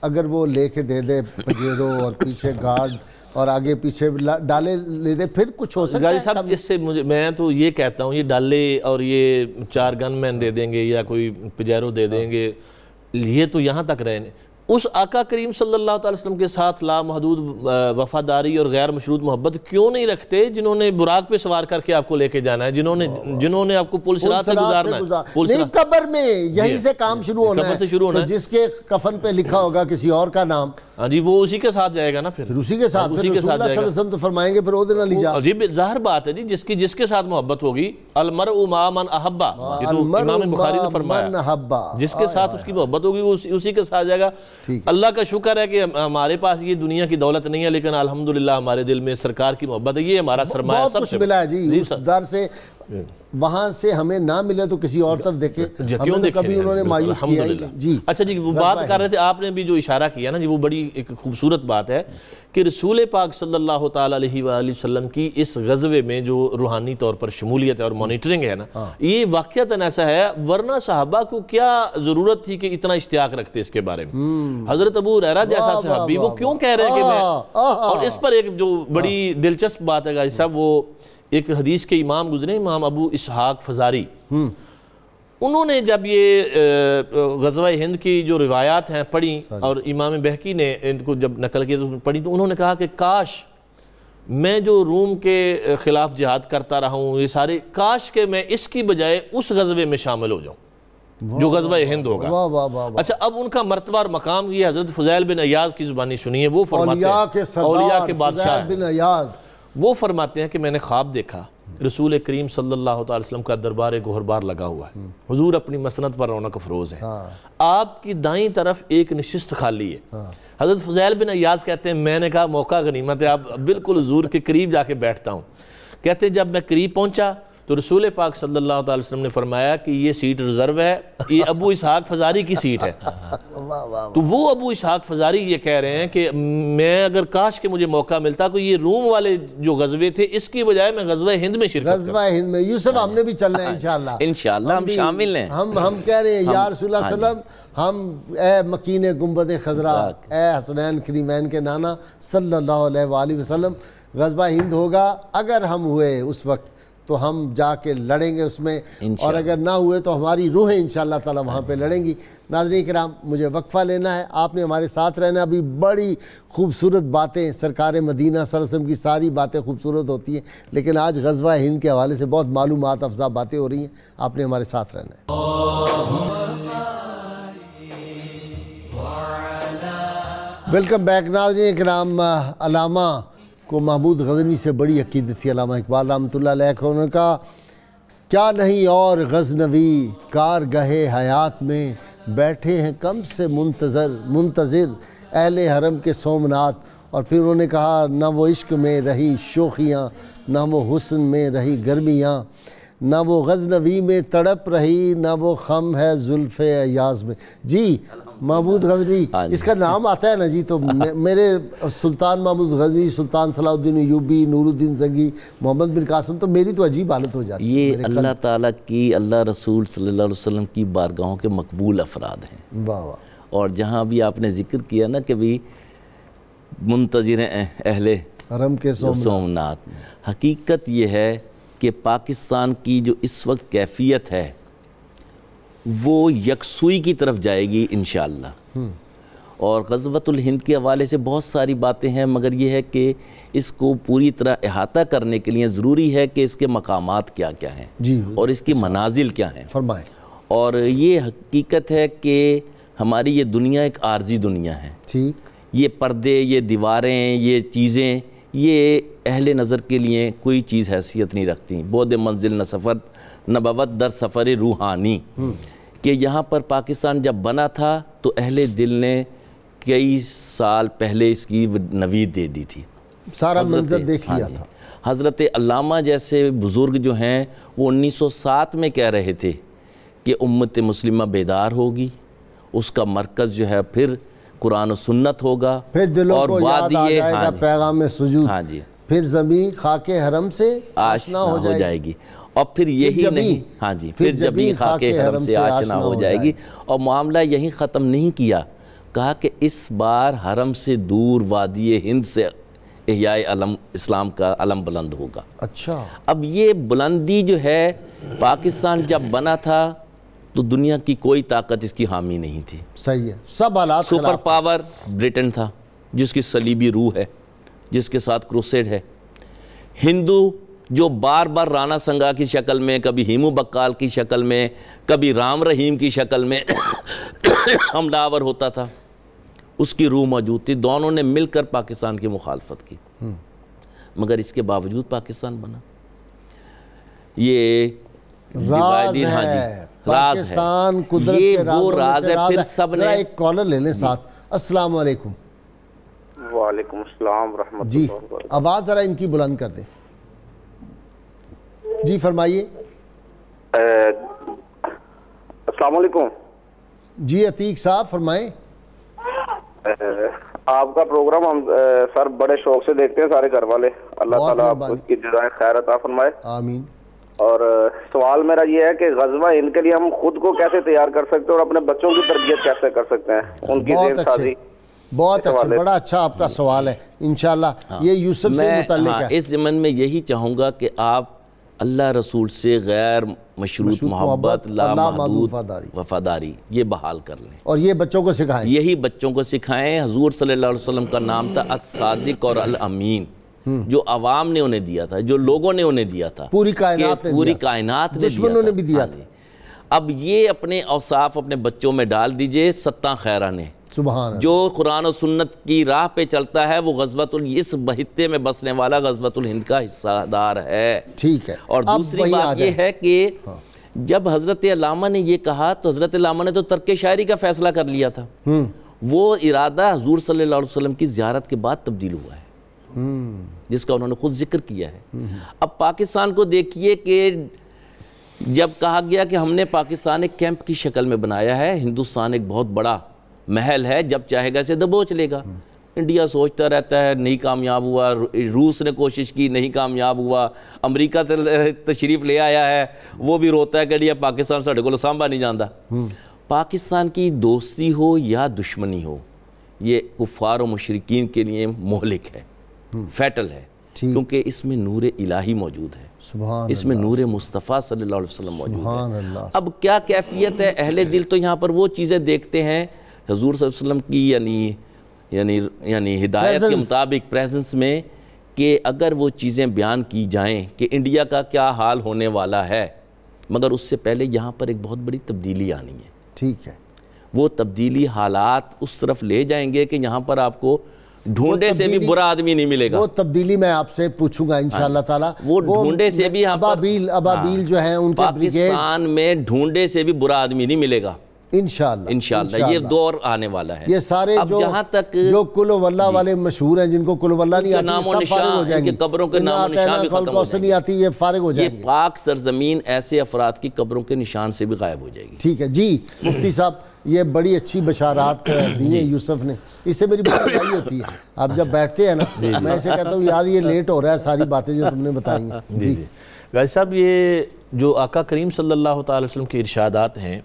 اگر وہ لے کے دے دے پجیرو اور پیچھے گارڈ اور آگے پیچھے ڈالے لے دے، پھر کچھ ہو سکتا ہے؟ غازی صاحب اس سے میں تو یہ کہتا ہوں، یہ ڈالے اور یہ 4 گن مین دے دیں گے یا کوئی پجیرو دے دیں گے، یہ تو یہاں تک رہے۔ اس آقا کریم صلی اللہ تعالی وسلم کے ساتھ لامحدود وفاداری اور غیر مشروط محبت کیوں نہیں رکھتے، جنہوں نے براق پہ سوار کر کے آپ کو لے کے جانا ہے، جنہوں نے آپ کو پل صراط سے گزارنا ہے، نہیں قبر میں یہیں سے کام شروع ہونا ہے، جس کے کفن پہ لکھا ہوگا کسی اور کا نام، ہاں جی، وہ اسی کے ساتھ جائے گا نا، پھر اسی کے ساتھ، رسول اللہ صلی اللہ علیہ وسلم تو فرمائیں گے پھر او دن علی جا۔ جی ظاہر بات ہے جی، جس کے ساتھ محبت ہوگی، المرء مع من احبا، یہ تو امام بخاری نے فرمایا، جس کے ساتھ اس کی محبت ہوگی وہ اسی کے ساتھ جائے گا۔ اللہ کا شکر ہے کہ ہمارے پاس یہ دنیا کی دولت نہیں ہے، لیکن الحمدللہ ہمارے دل میں سرکار کی محبت ہے، یہ ہمارا سرمایہ سب سے ملا ہے جی، اس در سے وہاں سے ہمیں نہ ملے تو کسی اور طرف دیکھیں، ہمیں تو کبھی انہوں نے مایوس کیا ہی نہیں۔ جی اچھا جی، وہ بات کر رہے تھے آپ نے بھی جو اشارہ کیا نا جی، وہ بڑی ایک خوبصورت بات ہے کہ رسول پاک صلی اللہ تعالیٰ علیہ وآلہ وسلم کی اس غزوے میں جو روحانی طور پر شمولیت ہے اور مانیٹرنگ ہے نا، یہ واقعتاً ایسا ہے، ورنہ صحابہ کو کیا ضرورت تھی کہ اتنا اشتیاق رکھتے اس کے بارے میں؟ حضرت ابو ہریرہ جیسا صحابی وہ کیوں کہہ رہے ہیں کہ میں، اور اس پر ایک جو بڑی دلچسپ بات ہے غازی صاحب، وہ ایک حدیث کے امام گزرے، امام ابو اسحاق فزاری، انہوں نے جب یہ غزوہ ہند کی جو روایات ہیں پڑھی اور امام بہقی نے ان کو جب نقل کیا تو پڑھی، تو انہوں نے کہا کہ کاش میں جو روم کے خلاف جہاد کرتا رہا ہوں یہ سارے، کاش کہ میں اس کی بجائے اس غزوے میں شامل ہو جاؤں جو غزوہ ہند ہوگا۔ اچھا اب ان کا مرتبہ اور مقام یہ حضرت فضیل بن عیاض کی زبانی سنیے، وہ فرماتے ہیں، اولیاء کے بادشاہ، وہ فرماتے ہیں کہ میں نے خواب دیکھا رسول کریم صلی اللہ علیہ وسلم کا دربار گوہربار لگا ہوا ہے، حضور اپنی مسند پر رونق افروز ہے، آپ کی دائیں طرف ایک نشست خالی ہے۔ حضرت فضیل بن عیاض کہتے ہیں میں نے کہا موقع غنیمت ہے، اب بالکل حضور کے قریب جا کے بیٹھتا ہوں۔ کہتے ہیں جب میں قریب پہنچا تو رسول پاک صلی اللہ علیہ وسلم نے فرمایا کہ یہ سیٹ ریزرو ہے، یہ ابو اسحاق فزاری کی سیٹ ہے۔ تو وہ ابو اسحاق فزاری یہ کہہ رہے ہیں کہ میں اگر کاش کہ مجھے موقع ملتا کہ یہ روم والے جو غزوے تھے اس کی بجائے میں غزوہ ہند میں شرکت کرتا، غزوہ ہند میں۔ یوسف ہم نے بھی چلنا ہے انشاءاللہ، انشاءاللہ ہم شامل ہیں۔ ہم کہہ رہے ہیں یا رسول اللہ صلی اللہ علیہ وسلم، ہم اے مکین گنبد خضرا، اے حسنین کریمین کے نانا صلی اللہ علیہ وآلہ وسلم، غزوہ ہند ہوگا، اگر ہم ہوئے اس وقت تو ہم جا کے لڑیں گے اس میں، اور اگر نہ ہوئے تو ہماری روحیں انشاءاللہ تعالی وہاں پہ لڑیں گی۔ ناظرین کرام، مجھے وقفہ لینا ہے، آپ نے ہمارے ساتھ رہنا ہے۔ ابھی بڑی خوبصورت باتیں، سرکار مدینہ صلی اللہ علیہ وسلم کی ساری باتیں خوبصورت ہوتی ہیں، لیکن آج غزوہ ہند کے حوالے سے بہت معلومات افزا باتیں ہو رہی ہیں، آپ نے ہمارے ساتھ رہنا ہے۔ ویلکم بیک ناظرین کرام۔ علامہ کو محمود غزنوی سے بڑی عقیدت تھی، علامہ اقبال رحمۃ اللہ علیہ کو، انہوں نے کہا کیا نہیں اور غزنوی کارگاہ حیات میں بیٹھے ہیں کم سے منتظر اہل حرم کے سومنات۔ اور پھر انہوں نے کہا نہ وہ عشق میں رہی شوخیاں، نہ وہ حسن میں رہی گرمیاں، نہ وہ غزنوی میں تڑپ رہی، نہ وہ خم ہے زلف ایاز میں۔ جی محمود غزنوی، اس کا نام آتا ہے نا جی، تو میرے سلطان محمود غزنوی، سلطان صلاح الدین ایوبی، نور الدین زنگی، محمد بن قاسم، تو میری تو عجیب حالت ہو جاتی ہے۔ یہ اللہ تعالیٰ کی، اللہ رسول صلی اللہ علیہ وسلم کی بارگاہوں کے مقبول افراد ہیں۔ واہ واہ۔ اور جہاں بھی آپ نے ذکر کیا نا کہ بھی منتظر اہل حرم کے سومنات، حقیقت یہ ہے کہ پاکستان کی جو اس وقت کیفیت ہے وہ یکسوئی کی طرف جائے گی انشاءاللہ۔ اور غزوۃ الہند کے حوالے سے بہت ساری باتیں ہیں، مگر یہ ہے کہ اس کو پوری طرح احاطہ کرنے کے لیے ضروری ہے کہ اس کے مقامات کیا کیا ہیں جی، اور اس کی منازل کیا ہیں۔ فرمائیں۔ اور یہ حقیقت ہے کہ ہماری یہ دنیا ایک عارضی دنیا ہے، ٹھیک، یہ پردے، یہ دیواریں، یہ چیزیں، یہ اہل نظر کے لیے کوئی چیز حیثیت نہیں رکھتی. بود منزل نبوت در سفر روحانی، کہ یہاں پر پاکستان جب بنا تھا تو اہل دل نے کئی سال پہلے اس کی نوید دے دی تھی، سارا منظر دیکھ لیا تھا. حضرت علامہ جیسے بزرگ جو ہیں وہ 1907 میں کہہ رہے تھے کہ امت مسلمہ بیدار ہوگی، اس کا مرکز جو ہے پھر قرآن و سنت ہوگا، پھر دلوں کو یاد آ جائے گا پیغام سجود، پھر زمین خاک حرم سے آشنا ہو جائے گی، اور پھر یہی نہیں پھر جبیں خاک حرم سے آشنا ہو جائے گی. اور معاملہ یہی ختم نہیں کیا، کہا کہ اس بار حرم سے دور وادی ہند سے احیاء اسلام کا علم بلند ہوگا. اچھا، اب یہ بلندی جو ہے، پاکستان جب بنا تھا تو دنیا کی کوئی طاقت اس کی حامی نہیں تھی. صحیح ہے، سب حالات سپر پاور برٹن تھا جس کی صلیبی روح ہے، جس کے ساتھ کروسیڈ ہے. ہندو جو بار بار رانا سنگا کی شکل میں، کبھی ہیمو بکال کی شکل میں، کبھی رام رحیم کی شکل میں حملہ آور ہوتا تھا، اس کی روح موجود تھی. دونوں نے مل کر پاکستان کی مخالفت کی، مگر اس کے باوجود پاکستان بنا. یہ راز ہے پاکستان، قدرت کے رازوں میں سے راز ہے. ذرا ایک کالر لے لیں ساتھ. السلام علیکم. وعلیکم السلام ورحمۃ اللہ جی وبرکاتہ. آواز ذرا ان کی بلند کر دیں. جی فرمائیے. السلام علیکم. جی عتیق صاحب فرمائیں. آپ کا پروگرام ہم سر بڑے شوق سے دیکھتے ہیں سارے گھر والے. اللہ تعالیٰ آپ کو اس کی جزائے خیر عطا فرمائے. آمین. اور سوال میرا یہ ہے کہ غزوہ ہند کے لیے ہم خود کو کیسے تیار کر سکتے ہیں اور اپنے بچوں کی تربیت کیسے کر سکتے ہیں، ان کی ذہن سازی. بہت اچھا، بڑا اچھا آپ کا سوال ہے. انشاءاللہ یہ یوسف سے متعلق ہے. اس ضمن میں یہی چاہوں گا کہ آپ اللہ رسول سے غیر مشروط محبت، لامحدود وفاداری یہ بحال کر لیں، اور یہ بچوں کو سکھائیں. یہی بچوں کو سکھائیں. حضور صلی اللہ علیہ وسلم کا نام تھا الصادق اور الامین، جو عوام نے انہیں دیا تھا، جو لوگوں نے انہیں دیا تھا، پوری کائنات نے دشمنوں نے بھی دیا تھا. اب یہ اپنے اوصاف اپنے بچوں میں ڈال دیجئے. ستاں خیرہ نے، جو قرآن و سنت کی راہ پہ چلتا ہے، وہ غزوۃ اس خطے میں بسنے والا غزوۃ الہند کا حصہ دار ہے. ٹھیک ہے. اور دوسری بات یہ ہے کہ جب حضرت علامہ نے یہ کہا تو حضرت علامہ نے تو ترک شاعری کا فیصلہ کر لیا تھا. وہ ارادہ حضور صلی اللہ علیہ وسلم کی زیارت کے بعد تبدیل ہوا ہے، جس کا انہوں نے خود ذکر کیا ہے. اب پاکستان کو دیکھیے کہ جب کہا گیا کہ ہم نے پاکستان ایک کیمپ کی شکل میں بنایا ہے، ہندوستان ایک بہت بڑا محل ہے، جب چاہے گا اسے دبوچ لے گا. انڈیا سوچتا رہتا ہے نہیں کامیاب ہوا، روس نے کوشش کی نہیں کامیاب ہوا، امریکہ سے تشریف لے آیا ہے، وہ بھی روتا ہے کہ انڈیا پاکستان ساڑھے کو سانبھا نہیں جاندا. پاکستان کی دوستی ہو یا دشمنی ہو، یہ کفار و مشرکین کے لیے مہلک ہے، فیٹل ہے، کیونکہ اس میں نور الہی موجود ہے، اس میں نور مصطفیٰ صلی اللہ علیہ وسلم موجود ہے. اب کیا کیفیت ہے؟ اہل دل تو یہاں پر وہ چیزیں دیکھتے ہیں حضور صلی اللہ علیہ وسلم کی یعنی ہدایت کے مطابق پریزنس میں، کہ اگر وہ چیزیں بیان کی جائیں کہ انڈیا کا کیا حال ہونے والا ہے، مگر اس سے پہلے یہاں پر ایک بہت بڑی تبدیلی آنی ہے. ٹھیک ہے. وہ تبدیلی حالات اس طرف لے جائیں گے کہ یہاں پر آپ کو ڈھونڈے سے بھی برا آدمی نہیں ملے گا. وہ تبدیلی میں آپ سے پوچھوں گا انشاءاللہ تعالیٰ. وہ ڈھونڈے سے بھی ابابیل جو ہیں ان کے پاکستان میں ڈھونڈے سے بھی برا آدمی نہیں ملے گا انشاءاللہ. یہ دور آنے والا ہے. یہ سارے جو کل واللہ والے مشہور ہیں، جن کو کل واللہ نہیں آتی، سب فارغ ہو جائیں گے. قبروں کے نام و نشان بھی ختم ہو جائیں گے. نہیں آتی، یہ فارغ ہو جائیں گے. یہ پاک سرزمین ایسے افراد کی قبروں کے نشان سے بھی غائب ہو جائے گی. ٹھیک ہے جی. مفتی صاحب یہ بڑی اچھی بشارات دی ہیں یوسف نے. اس سے میری بڑی لڑائی ہوتی ہے. آپ جب بیٹھتے ہیں نا، میں اسے کہتا ہوں یار یہ لیٹ ہو رہا ہے ساری باتیں جو تم نے بتائی ہیں. جی غازی صاحب، یہ جو آقا کریم صلی اللہ تعالی وسلم کے ارشادات ہیں،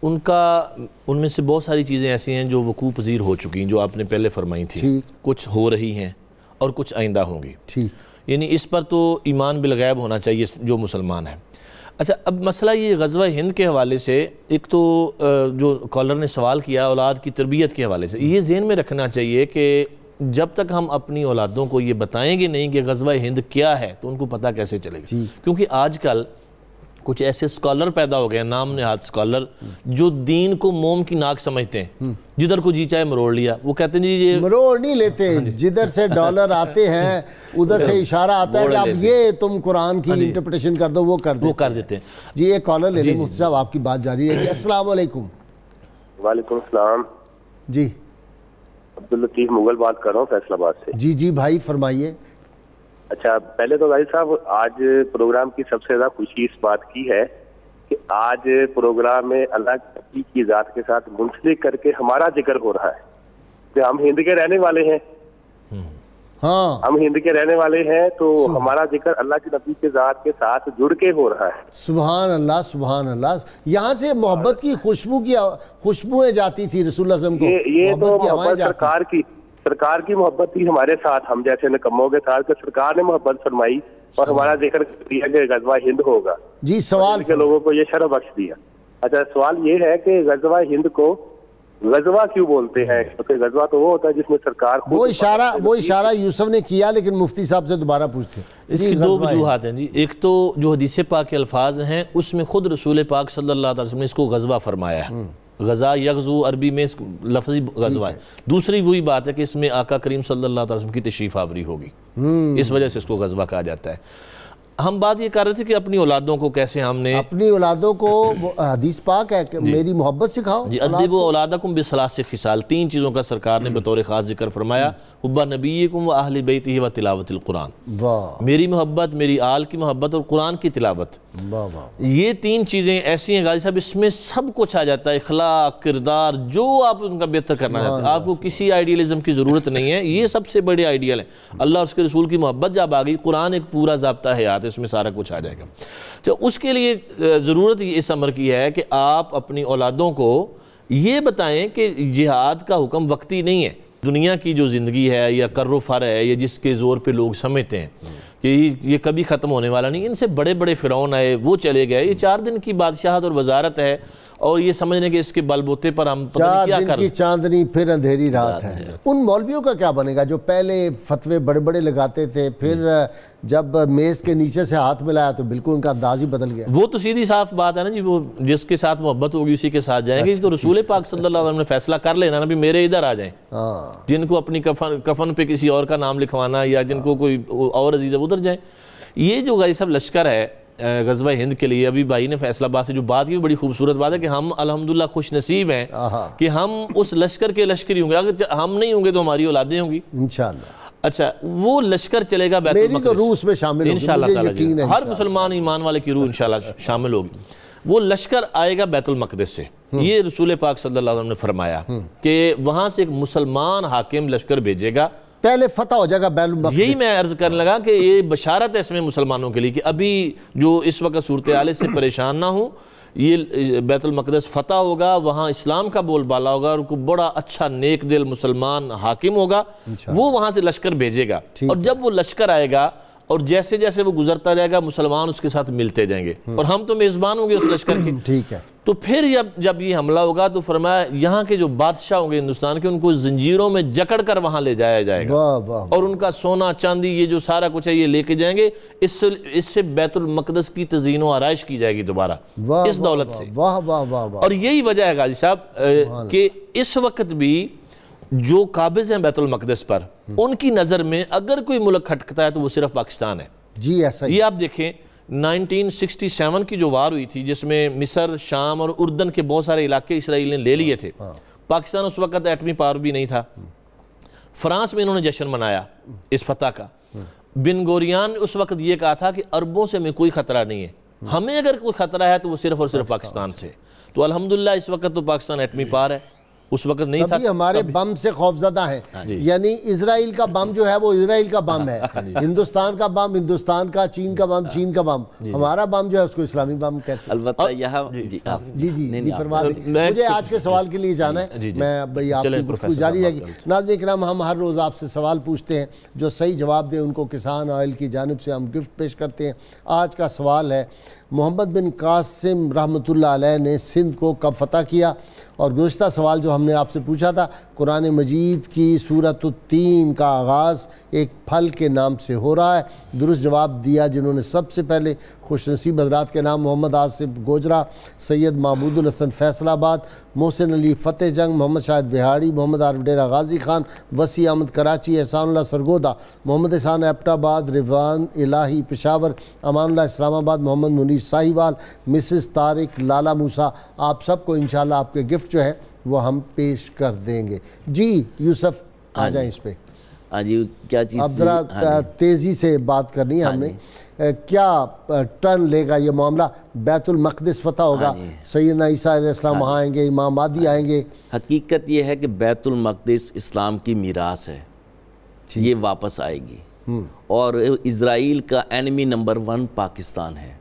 ان میں سے بہت ساری چیزیں ایسی ہیں جو وقوع پذیر ہو چکی ہیں، جو آپ نے پہلے فرمائی تھی، کچھ ہو رہی ہیں اور کچھ آئندہ ہوں گی. یعنی اس پر تو ایمان بالغیب ہونا چاہیے جو مسلمان ہیں. اچھا، اب مسئلہ یہ غزوہ ہند کے حوالے سے، ایک تو جو کالر نے سوال کیا اولاد کی تربیت کے حوالے سے، یہ ذہن میں رکھنا چاہیے کہ جب تک ہم اپنی اولادوں کو یہ بتائیں گے نہیں کہ غزوہ ہند کیا ہے، تو ان کو پتہ کیسے چلے گا. کیونکہ آج کل کچھ ایسے سکالر پیدا ہو گئے ہیں، نام نہاد سکالر، جو دین کو موم کی ناک سمجھتے ہیں، جدھر کو جی چاہے مروڑ لیا. وہ کہتے ہیں جی یہ مروڑ نہیں لیتے، جدھر سے ڈالر آتے ہیں ادھر سے اشارہ آتا ہے کہ اب یہ تم قرآن کی انٹرپریٹیشن کر دو، وہ کر دیتے ہیں. جی ایک کالر لے لیں مفتی صاحب، آپ کی بات جاری ہے. السلام علیکم. وعلیکم السلام. جی عبداللطیف مغل بات کر رہا ہوں فیصل آباد سے. جی بھائی فرمائیے. اچھا، پہلے تو بھائی صاحب آج پروگرام کی سب سے زیادہ خوشی اس بات کی ہے کہ آج پروگرام میں اللہ کی ذات کے ساتھ منسلک کر کے ہمارا ذکر ہو رہا ہے کہ ہم ہند کے رہنے والے ہیں. ہاں ہم ہند کے رہنے والے ہیں تو ہمارا ذکر اللہ کے نبی کے ذات کے ساتھ جڑ کے ہو رہا ہے. سبحان اللہ سبحان اللہ. یہاں سے محبت کی خوشبوئیں جاتی تھی رسول اللہ صلی اللہ علیہ وسلم کو. یہ تو کی ہوائیں محبت جاتی سرکار کی محبت تھی ہمارے ساتھ، ہم جیسے نکموں کے ساتھ، کہ سرکار نے محبت فرمائی اور ہمارا ذکر کیا کہ غزوہ ہند ہوگا. جی سوال کے لوگوں کو یہ شرف بخش دیا. اچھا، سوال یہ ہے کہ غزوہ ہند کو غزوہ کیوں بولتے ہیں؟ کیونکہ غزوہ تو وہ ہوتا ہے جس میں سرکار وہ اشارہ یوسف نے کیا، لیکن مفتی صاحب سے دوبارہ پوچھتے ہیں. اس کی دو وجوہات ہیں جی. ایک تو جو حدیث پاک کے الفاظ ہیں اس میں خود رسول پاک صلی اللہ علیہ وسلم نے اس کو غزوہ فرمایا ہے. غزا یغزو عربی میں لفظی غزوہ ہے. دوسری وہی بات ہے کہ اس میں آقا کریم صلی اللہ علیہ وسلم کی تشریف آوری ہوگی، اس وجہ سے اس کو غزوہ کہا جاتا ہے. ہم بات یہ کر رہے تھے کہ اپنی اولادوں کو کیسے ہم نے اپنی اولادوں کو حدیث پاک ہے کہ میری محبت سکھاؤ. جی ادبوا اولادکم بثلاث خصال، 3 چیزوں کا سرکار نے بطور خاص ذکر فرمایا. حب نبیکم و اہل بیتہ و تلاوت القرآن. میری محبت، میری آل کی محبت اور قرآن کی تلاوت. یہ 3 چیزیں ایسی ہیں غازی صاحب، اس میں سب کچھ آ جاتا ہے. اخلاق، کردار، جو آپ ان کا بہتر کرنا چاہتے ہیں. آپ کو کسی آئیڈیلزم کی ضرورت نہیں ہے، یہ سب سے بڑے آئیڈیل ہیں. اللہ اور اس کے رسول کی محبت جب آ گئی، قرآن ایک پورا ضابطہ حیات، اس میں سارا کچھ آ جائے گا. تو اس کے لیے ضرورت اس امر کی ہے کہ آپ اپنی اولادوں کو یہ بتائیں کہ جہاد کا حکم وقتی نہیں ہے. دنیا کی جو زندگی ہے یا کر و فر ہے، یا جس کے زور پہ لوگ سمجھتے ہیں کہ یہ کبھی ختم ہونے والا نہیں. ان سے بڑے بڑے فرعون آئے، وہ چلے گئے. یہ 4 دن کی بادشاہت اور وزارت ہے، اور یہ سمجھنے کہ اس کے بل بوتے پر ہم پتہ نہیں کیا 4 دن کی چاندنی پھر اندھیری رات ہے. ان مولویوں کا کیا بنے گا جو پہلے فتوے بڑے بڑے لگاتے تھے، پھر جب میز کے نیچے سے ہاتھ ملایا تو بالکل ان کا انداز ہی بدل گیا؟ وہ تو سیدھی صاف بات ہے نا جی، وہ جس کے ساتھ محبت ہوگی اسی کے ساتھ جائیں گے. تو رسول پاک صلی اللہ علیہ وسلم نے فیصلہ کر لینا نا بھی میرے ادھر آ جائیں. جن کو اپنی کفن پہ کسی اور کا نام لکھوانا، یا جن کو کوئی اور عزیز ہے ادھر جائیں. یہ جو غازی صاحب لشکر ہے غزوہ ہند کے لیے، ابھی بھائی نے فیصلہ آباد سے جو بات کی، بڑی خوبصورت بات ہے کہ ہم الحمدللہ خوش نصیب ہیں کہ ہم اس لشکر کے لشکری ہوں گے. اگر ہم نہیں ہوں گے تو ہماری اولادیں ہوں گی انشاءاللہ. اچھا، وہ لشکر چلے گا بیت المقدس. میری تو روح اس میں شامل ہوگی انشاءاللہ تعالی. ہر مسلمان ایمان والے کی روح انشاءاللہ شامل ہوگی. وہ لشکر آئے گا بیت المقدس سے. یہ رسول پاک صلی اللہ علیہ وسلم نے فرمایا کہ وہاں سے ایک مسلمان حاکم لشکر بھیجے گا، پہلے فتح ہو جائے گا بیت المقدس. یہی میں عرض کرنے لگا کہ یہ بشارت ہے اس میں مسلمانوں کے لیے کہ ابھی جو اس وقت صورتحال سے پریشان نہ ہوں. یہ بیت المقدس فتح ہوگا، وہاں اسلام کا بول بالا ہوگا، اور کوئی بڑا اچھا نیک دل مسلمان حاکم ہوگا، وہ وہاں سے لشکر بھیجے گا. اور جب وہ لشکر آئے گا اور جیسے جیسے وہ گزرتا جائے گا، مسلمان اس کے ساتھ ملتے جائیں گے، اور ہم تو میزبان ہوں گے اس لشکر کے. ٹھیک ہے. تو پھر جب یہ حملہ ہوگا تو فرمایا یہاں کے جو بادشاہ ہوں گے ہندوستان کے، ان کو زنجیروں میں جکڑ کر وہاں لے جایا جائے گا، اور ان کا سونا چاندی یہ جو سارا کچھ ہے یہ لے کے جائیں گے. اس سے بیت المقدس کی تزئین و آرائش کی جائے گی دوبارہ اس دولت سے. اور یہی وجہ ہے غازی صاحب کہ اس وقت بھی جو قابض ہیں بیت المقدس پر، ان کی نظر میں اگر کوئی ملک کھٹکتا ہے تو وہ صرف پاکستان ہے. جی ایسا ہی. یہ آپ دیکھیں 1967 کی جو وار ہوئی تھی، جس میں مصر، شام اور اردن کے بہت سارے علاقے اسرائیل نے لے لیے تھے. پاکستان اس وقت ایٹمی پاور بھی نہیں تھا. فرانس میں انہوں نے جشن منایا اس فتح کا. بن گوریان نے اس وقت یہ کہا تھا کہ عربوں سے ہمیں کوئی خطرہ نہیں ہے، ہمیں اگر کوئی خطرہ ہے تو وہ صرف اور صرف پاکستان سے. تو الحمدللہ اس وقت تو پاکستان ایٹمی پاور ہے، اس وقت نہیں تھا. ابھی ہمارے بم سے خوفزدہ ہیں. یعنی اسرائیل کا بم جو ہے وہ اسرائیل کا بم ہے، ہندوستان کا بم ہندوستان کا، چین کا بم چین کا بم. ہمارا بم جو ہے اس کو اسلامی بم کہتے ہیں. البتہ یہاں جی فرما دیں. مجھے آج کے سوال کے لیے جانا ہے، میں بھئی آپ کی گفتگو جاری رہے گی. ناظرین کرام، ہم ہر روز آپ سے سوال پوچھتے ہیں، جو صحیح جواب دے ان کو کسان آئل کی جانب سے ہم گفٹ پیش کرتے ہیں. آج کا سوال ہے، محمد بن قاسم رحمۃ اللہ علیہ نے سندھ کو کب فتح کیا؟ اور گزشتہ سوال جو ہم نے آپ سے پوچھا تھا، قرآن مجید کی سورۃ التین کا آغاز ایک پھل کے نام سے ہو رہا ہے۔ درست جواب دیا جنہوں نے سب سے پہلے، خوش نصیب حضرات کے نام محمد آصف گوجرا، سید محمود الحسن فیصل آباد، محسن علی فتح جنگ، محمد شاہد وہاڑی، محمد عارف ڈیرہ غازی خان، وسیع احمد کراچی، احسان اللہ سرگودا، محمد احسان ایبٹ آباد، رضوان الہی پشاور، امان اللہ اسلام آباد، محمد منیر ساہیوال، مسز طارق، لالا موسیٰ، آپ سب کو انشاءاللہ آپ کے گفٹ جو ہے وہ ہم پیش کر دیں گے۔ جی یوسف آ جائیں اس پہ۔ ہاں جی، کیا چیز؟ اب ذرا تیزی سے بات کرنی ہے ہم نے، کیا ٹرن لے گا یہ معاملہ؟ بیت المقدس فتح ہوگا، سیدنا عیسیٰ علیہ السلام وہاں آئیں گے، امام مہدی آئیں گے؟ حقیقت یہ ہے کہ بیت المقدس اسلام کی میراث ہے، یہ واپس آئے گی، اور اسرائیل کا اینمی نمبر 1 پاکستان ہے،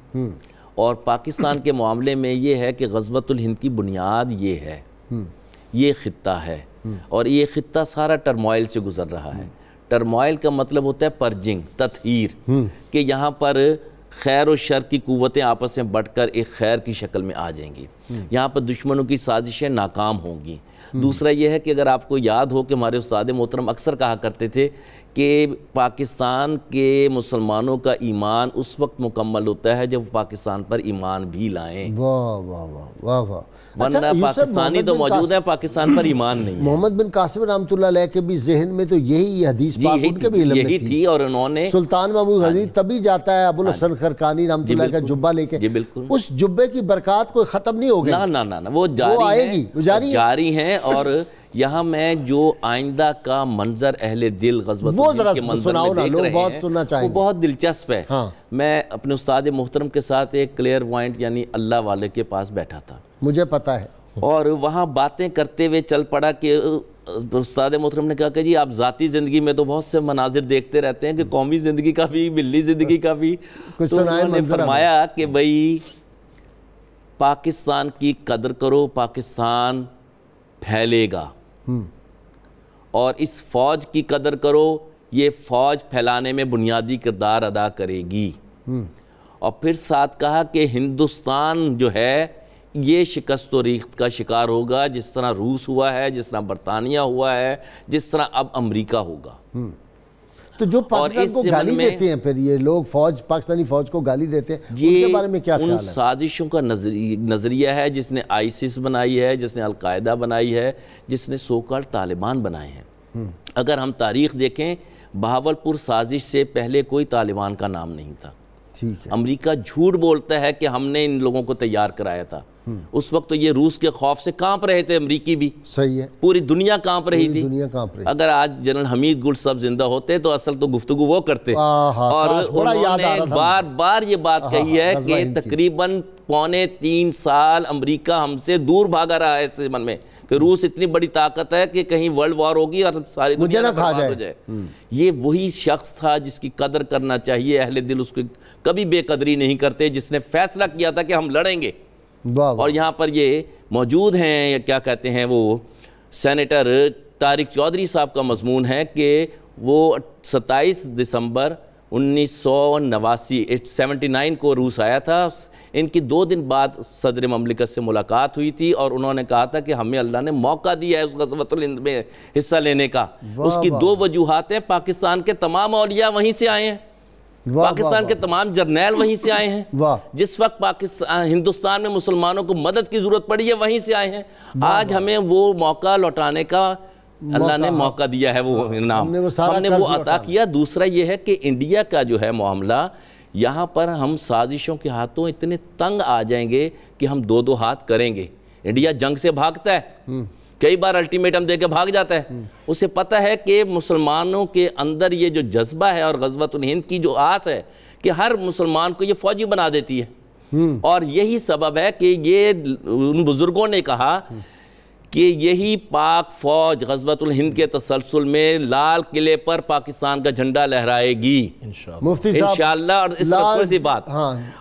اور پاکستان کے معاملے میں یہ ہے کہ غزوۃ الہند کی بنیاد یہ ہے، یہ خطہ ہے، اور یہ خطہ سارا ٹرموائل سے گزر رہا ہے۔ ٹرموائل کا مطلب ہوتا ہے پرجنگ، تطہیر، کہ یہاں پر خیر و شر کی قوتیں آپس میں بٹ کر ایک خیر کی شکل میں آ جائیں گی، یہاں پر دشمنوں کی سازشیں ناکام ہوں گی۔ دوسرا یہ ہے کہ اگر آپ کو یاد ہو کہ ہمارے استاد محترم اکثر کہا کرتے تھے کہ پاکستان کے مسلمانوں کا ایمان اس وقت مکمل ہوتا ہے جب پاکستان پر ایمان بھی لائیں، واہ واہ واہ واہ واہ، ورنہ پاکستانی تو موجود ہیں، پاکستان پر ایمان نہیں ہے۔ محمد بن قاسم رحمۃ اللہ علیہ کے بھی ذہن میں تو یہی حدیث پاک ان کے بھی علم میں تھی، اور انہوں نے سلطان محمود غزنوی تبھی جاتا ہے ابوالحسن خرقانی رحمۃ اللہ کا جبہ لے کے، اس جبے کی برکات کوئی ختم نہیں ہو گئی، نہ وہ جاری ہیں، اور یہاں میں جو آئندہ کا منظر اہل دل غزوۃ الہند کے منظر میں دیکھ رہے ہیں وہ بہت دلچسپ ہے۔ میں اپنے استاد محترم کے ساتھ ایک کلیئر وائنٹ یعنی اللہ والے کے پاس بیٹھا تھا، مجھے پتہ ہے، اور وہاں باتیں کرتے ہوئے چل پڑا کہ استاد محترم نے کہا کہ جی آپ ذاتی زندگی میں تو بہت سے مناظر دیکھتے رہتے ہیں کہ قومی زندگی کا بھی، ملی زندگی کا بھی، تو انہوں نے فرمایا کہ بھئی پاکستان کی قدر کرو، پاکستان پھیلے گا، اور اس فوج کی قدر کرو، یہ فوج پھیلانے میں بنیادی کردار ادا کرے گی، اور پھر ساتھ کہا کہ ہندوستان جو ہے یہ شکست و ریخت کا شکار ہوگا، جس طرح روس ہوا ہے، جس طرح برطانیہ ہوا ہے، جس طرح اب امریکہ ہوگا۔ تو جو پاکستان کو گالی دیتے ہیں پھر یہ لوگ، فوج پاکستانی فوج کو گالی دیتے ہیں، ان کے بارے میں کیا خیال ہے؟ ان سازشوں کا نظریہ ہے جس نے آئیسس بنائی ہے، جس نے القاعدہ بنائی ہے، جس نے سو کالڈ طالبان بنائے ہیں۔ اگر ہم تاریخ دیکھیں، بہاولپور سازش سے پہلے کوئی طالبان کا نام نہیں تھا۔ امریکہ جھوٹ بولتا ہے کہ ہم نے ان لوگوں کو تیار کرایا تھا، اس وقت تو یہ روس کے خوف سے کانپ رہے تھے، امریکی بھی، صحیح ہے، پوری دنیا کانپ رہی تھی۔ اگر آج جنرل حمید گل صاحب زندہ ہوتے تو اصل تو گفتگو وہ کرتے، اور انہوں نے بار بار یہ بات کہی ہے کہ تقریباً 2.25 سال امریکہ ہم سے دور بھاگا رہا ہے اس من میں کہ روس اتنی بڑی طاقت ہے کہ کہیں ورلڈ وار ہوگی اور ساری دنیا برباد ہو جائے۔ یہ وہی شخص تھا جس کی قدر کرنا چاہیے، اہل دل اس کی کبھی بے قدری نہیں کرتے، جس نے فیصلہ کیا تھا کہ ہم لڑیں گے۔ اور یہاں پر یہ موجود ہیں، یا کیا کہتے ہیں، وہ سینیٹر طارق چودھری صاحب کا مضمون ہے کہ وہ 27 دسمبر 1979 کو روس آیا تھا، ان کی 2 دن بعد صدر مملکت سے ملاقات ہوئی تھی، اور انہوں نے کہا تھا کہ ہمیں اللہ نے موقع دیا ہے اس غزوۃ الہند میں حصہ لینے کا۔ اس کی 2 وجوہات ہیں، پاکستان کے تمام اولیاء وہیں سے آئے ہیں، پاکستان کے تمام جرنیل وہیں سے آئے ہیں، جس وقت ہندوستان میں مسلمانوں کو مدد کی ضرورت پڑی ہے وہیں سے آئے ہیں۔ آج ہمیں وہ موقع لوٹانے کا اللہ نے موقع دیا ہے، وہ انعام ہم نے وہ عطا کیا۔ دوسرا یہ ہے کہ انڈیا کا جو ہے معاملہ، یہاں پر ہم سازشوں کے ہاتھوں اتنے تنگ آ جائیں گے کہ ہم 2 ہاتھ کریں گے۔ انڈیا جنگ سے بھاگتا ہے، کئی بار الٹیمیٹم دے کے بھاگ جاتا ہے، اسے پتہ ہے کہ مسلمانوں کے اندر یہ جو جذبہ ہے، اور غزوۃ الہند کی جو آس ہے کہ ہر مسلمان کو یہ فوجی بنا دیتی ہے، اور یہی سبب ہے کہ یہ ان بزرگوں نے کہا کہ یہی پاک فوج غزوۃ الہند کے تسلسل میں لال قلعے پر پاکستان کا جھنڈا لہرائے گی انشاءاللہ۔ اور اس طرح سی بات،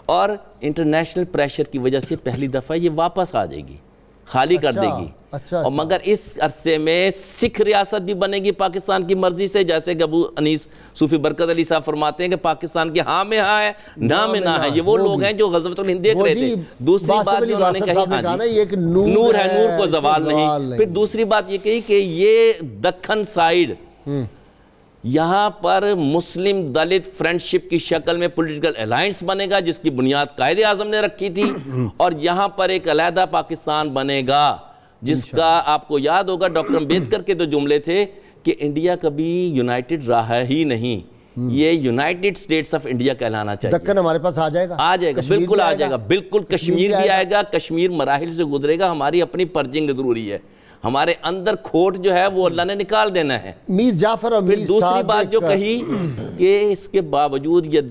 اور انٹرنیشنل پریشر کی وجہ سے پہلی دفعہ یہ واپس آ جائے گی، خالی کر دے گی. اور مگر اس عرصے میں سکھ ریاست بھی بنے گی پاکستان کی مرضی سے, جیسے کہ ابو انیس صوفی برکت علی صاحب فرماتے ہیں کہ پاکستان کے ہاں میں ہاں ہے, نہ میں نہ ہے. یہ وہ لوگ ہیں جو غزوۃ الہند دیکھ رہے تھے. دوسری بات جو انہوں نے کہی, نور ہے, نور کو زوال نہیں. پھر دوسری بات یہ کہی کہ یہ دکن سائیڈ, یہاں پر مسلم دلت فرینڈشپ کی شکل میں پولیٹیکل الائنس بنے گا جس کی بنیاد قائد اعظم نے رکھی تھی, اور یہاں پر ایک علیحدہ پاکستان بنے گا جس کا آپ کو یاد ہوگا ڈاکٹر امبیڈکر کے جو جملے تھے کہ انڈیا کبھی یونائٹڈ رہا ہی نہیں, یہ یونائٹڈ سٹیٹس آف انڈیا کہلانا چاہیے. دکن ہمارے پاس آ جائے گا, بالکل آ جائے گا, بالکل کشمیر بھی آئے گا. کشمیر مراحل سے گزرے گا, ہماری اپنی پرجنگ ضروری ہے. ہمارے اندر کھوٹ جو ہے وہ اللہ نے نکال دینا ہے. میر جعفر اور پھر دوسری بات جو کہی کہ اس کے باوجود یہ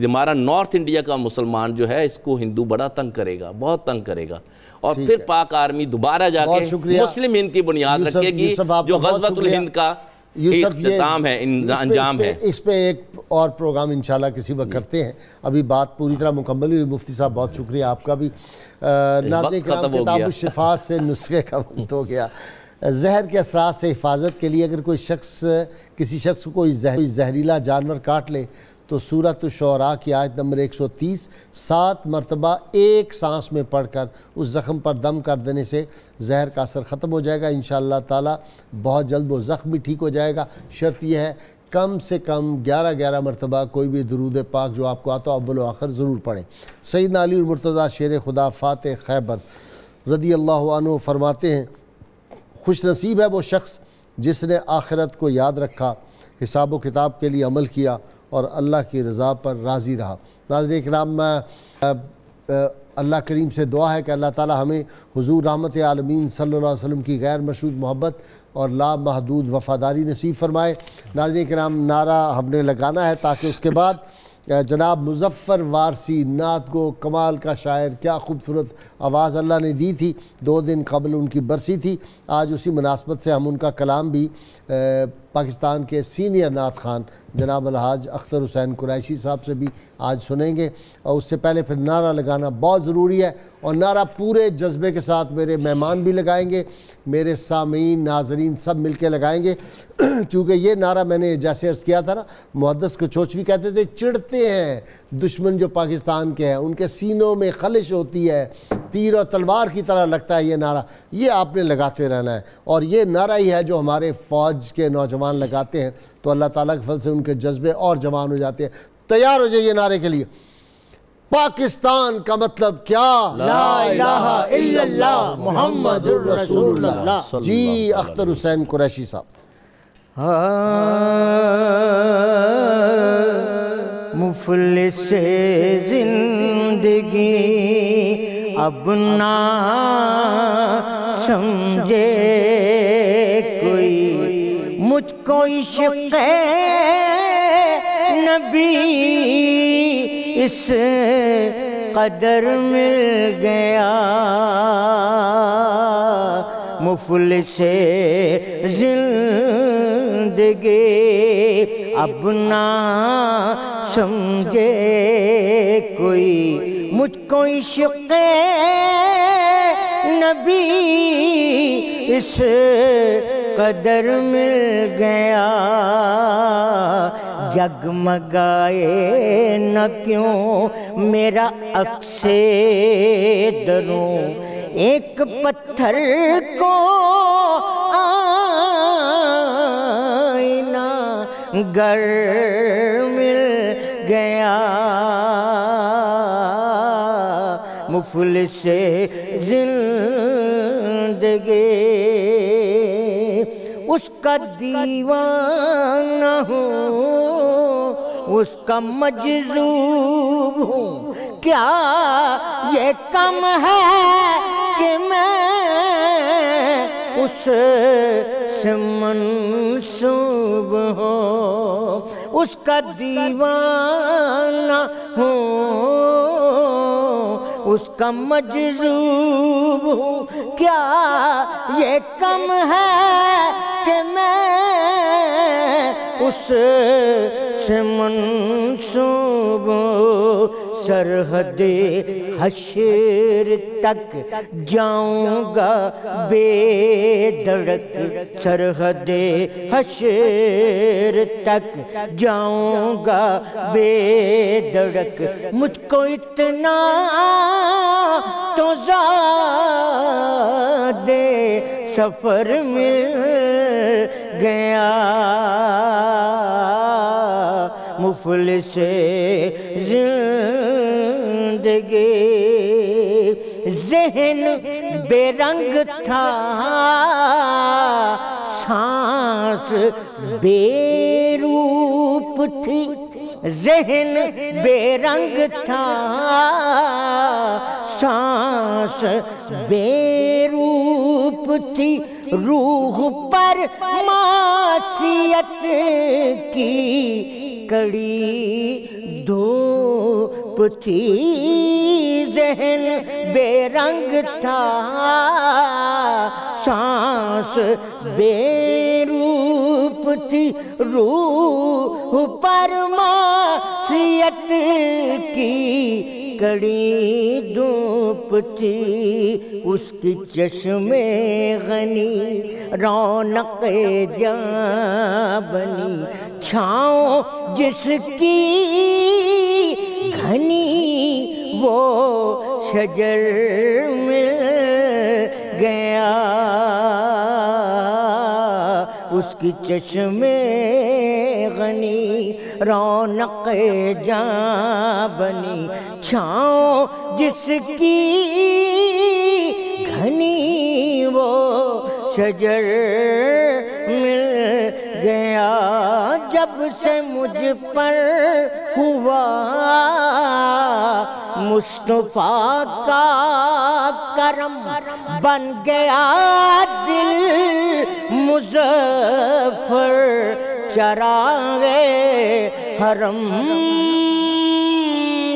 ہمارا نارتھ انڈیا کا مسلمان جو ہے اس کو ہندو بڑا تنگ کرے گا, بہت تنگ کرے گا, اور پھر پاک آرمی دوبارہ جا کے مسلم ہند کی بنیاد رکھے گی جو غزوۃ الہند کا اختتام ہے, انجام ہے. اس پہ ایک اور پروگرام انشاءاللہ کسی وقت کرتے ہیں. ابھی بات پوری طرح مکمل ہوئی. مفتی صاحب بہت شکریہ آپ کا بھی. ناظرین کرام, کتاب الشفاء سے نسخے کا وقت ہو گیا. زہر کے اثرات سے حفاظت کے لیے اگر کوئی شخص کسی شخص کو کوئی زہریلا جانور کاٹ لے تو سورۃ الشعراء کی آیت نمبر 130 7 مرتبہ ایک سانس میں پڑھ کر اس زخم پر دم کر دینے سے زہر کا اثر ختم ہو جائے گا انشاءاللہ تعالی. بہت جلد وہ زخم بھی ٹھیک ہو جائے گا. شرط یہ ہے کم سے کم 11 مرتبہ کوئی بھی درود پاک جو آپ کو آتا ہو اول و آخر ضرور پڑھیں. سیدنا علی المرتضیٰ شیر خدا فاتح خیبر رضی اللہ عنہ فرماتے ہیں خوش نصیب ہے وہ شخص جس نے آخرت کو یاد رکھا, حساب و کتاب کے لیے عمل کیا اور اللہ کی رضا پر راضی رہا. ناظرین کرام, اللہ کریم سے دعا ہے کہ اللہ تعالی ہمیں حضور رحمت عالمین صلی اللہ علیہ وسلم کی غیر مشروط محبت اور لا محدود وفاداری نصیب فرمائے. ناظرین کرام, نعرہ ہم نے لگانا ہے تاکہ اس کے بعد جناب مظفر وارسی نعت گو کمال کا شاعر, کیا خوبصورت آواز اللہ نے دی تھی. 2 دن قبل ان کی برسی تھی. آج اسی مناسبت سے ہم ان کا کلام بھی پاکستان کے سینئر نعت خان جناب الحاج اختر حسین قریشی صاحب سے بھی آج سنیں گے. اور اس سے پہلے پھر نعرہ لگانا بہت ضروری ہے, اور نعرہ پورے جذبے کے ساتھ میرے مہمان بھی لگائیں گے, میرے سامعین ناظرین سب مل کے لگائیں گے. کیونکہ یہ نعرہ میں نے جیسے عرض کیا تھا نا, محدث کو چوچوی کہتے تھے, چڑھتے ہیں دشمن جو پاکستان کے ہیں, ان کے سینوں میں خلش ہوتی ہے, تیر اور تلوار کی طرح لگتا ہے یہ نعرہ. یہ آپ نے لگاتے رہنا ہے, اور یہ نعرہ ہی ہے جو ہمارے فوج کے نوجوان لگاتے ہیں تو اللہ تعالیٰ کے فضل سے ان کے جذبے اور جوان ہو جاتے ہیں. تیار ہو جائیے نعرے کے لیے. پاکستان کا مطلب کیا؟ لا الہ الا اللہ محمد الرسول اللہ. جی اختر حسین قریشی صاحب. مفلس زندگی اب نہ سمجھے کوئی, مجھ کو عشق نبی اس قدر مل گیا. مفلس زندگی اب نہ سمجھے کوئی, مجھ کو عشق نبی اس قدر مل گیا. جگمگائے نہ کیوں میرا عکس دروں, ایک پتھر کو آئینہ گر مل گیا. مفلس زندگی اس کا دیوانہ ہوں, اس کا مجذوب ہوں, کیا یہ کم ہے کہ میں اس سے منسوب ہوں. اس کا دیوانہ ہوں, اس کا مجذوب ہوں, کیا یہ کم ہے کہ میں اس سے منسوب ہوں. سرحد حشر تک جاؤں گا بے دڑک، سرحد حشر تک جاؤں گا بے دڑک، مجھ کو اتنا تو زیادہ سفر مل گیا، مفلس زندگی، ذہن بے رنگ تھا، سانس بے روپ تھی، ذہن بے رنگ تھا، سانس بے روپ تھی، روح پر معصیت کی کڑی دھوپ تھی، ذہن بے رنگ تھا، سانس بے روپ تھی، روح پر معصیت کی کڑی دھوپ تھی، اس کی چشم غنی رونق جاں بنی، چھاؤں جس کی گھنی وہ شجر مل گیا، اس کی چشم غنی رونق جاں بنی، چھاؤں جس کی گھنی وہ شجر مل گیا، جب سے مجھ پر ہوا مصطفیٰ کا کرم، بن گیا دل مظفر چراغ حرم،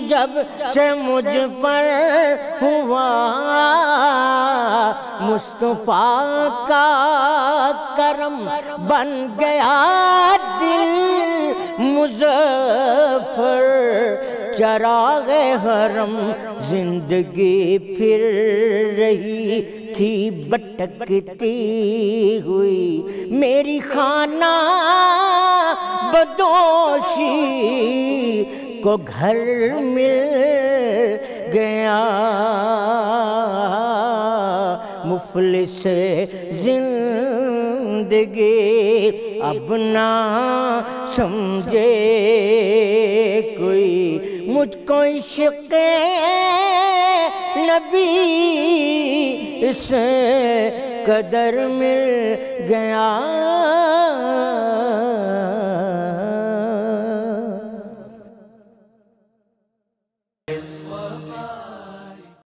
جب سے مجھ پر ہوا مصطفیٰ کا کرم، بن گیا دل مظفر چراغ حرم، زندگی پھر رہی تھی بھٹکتی ہوئی، میری خانہ بدوشی کو گھر مل گیا، مفلس زندگی اب نہ سمجھے کوئی، مجھ کو عشق نبی اس قدر مل گیا،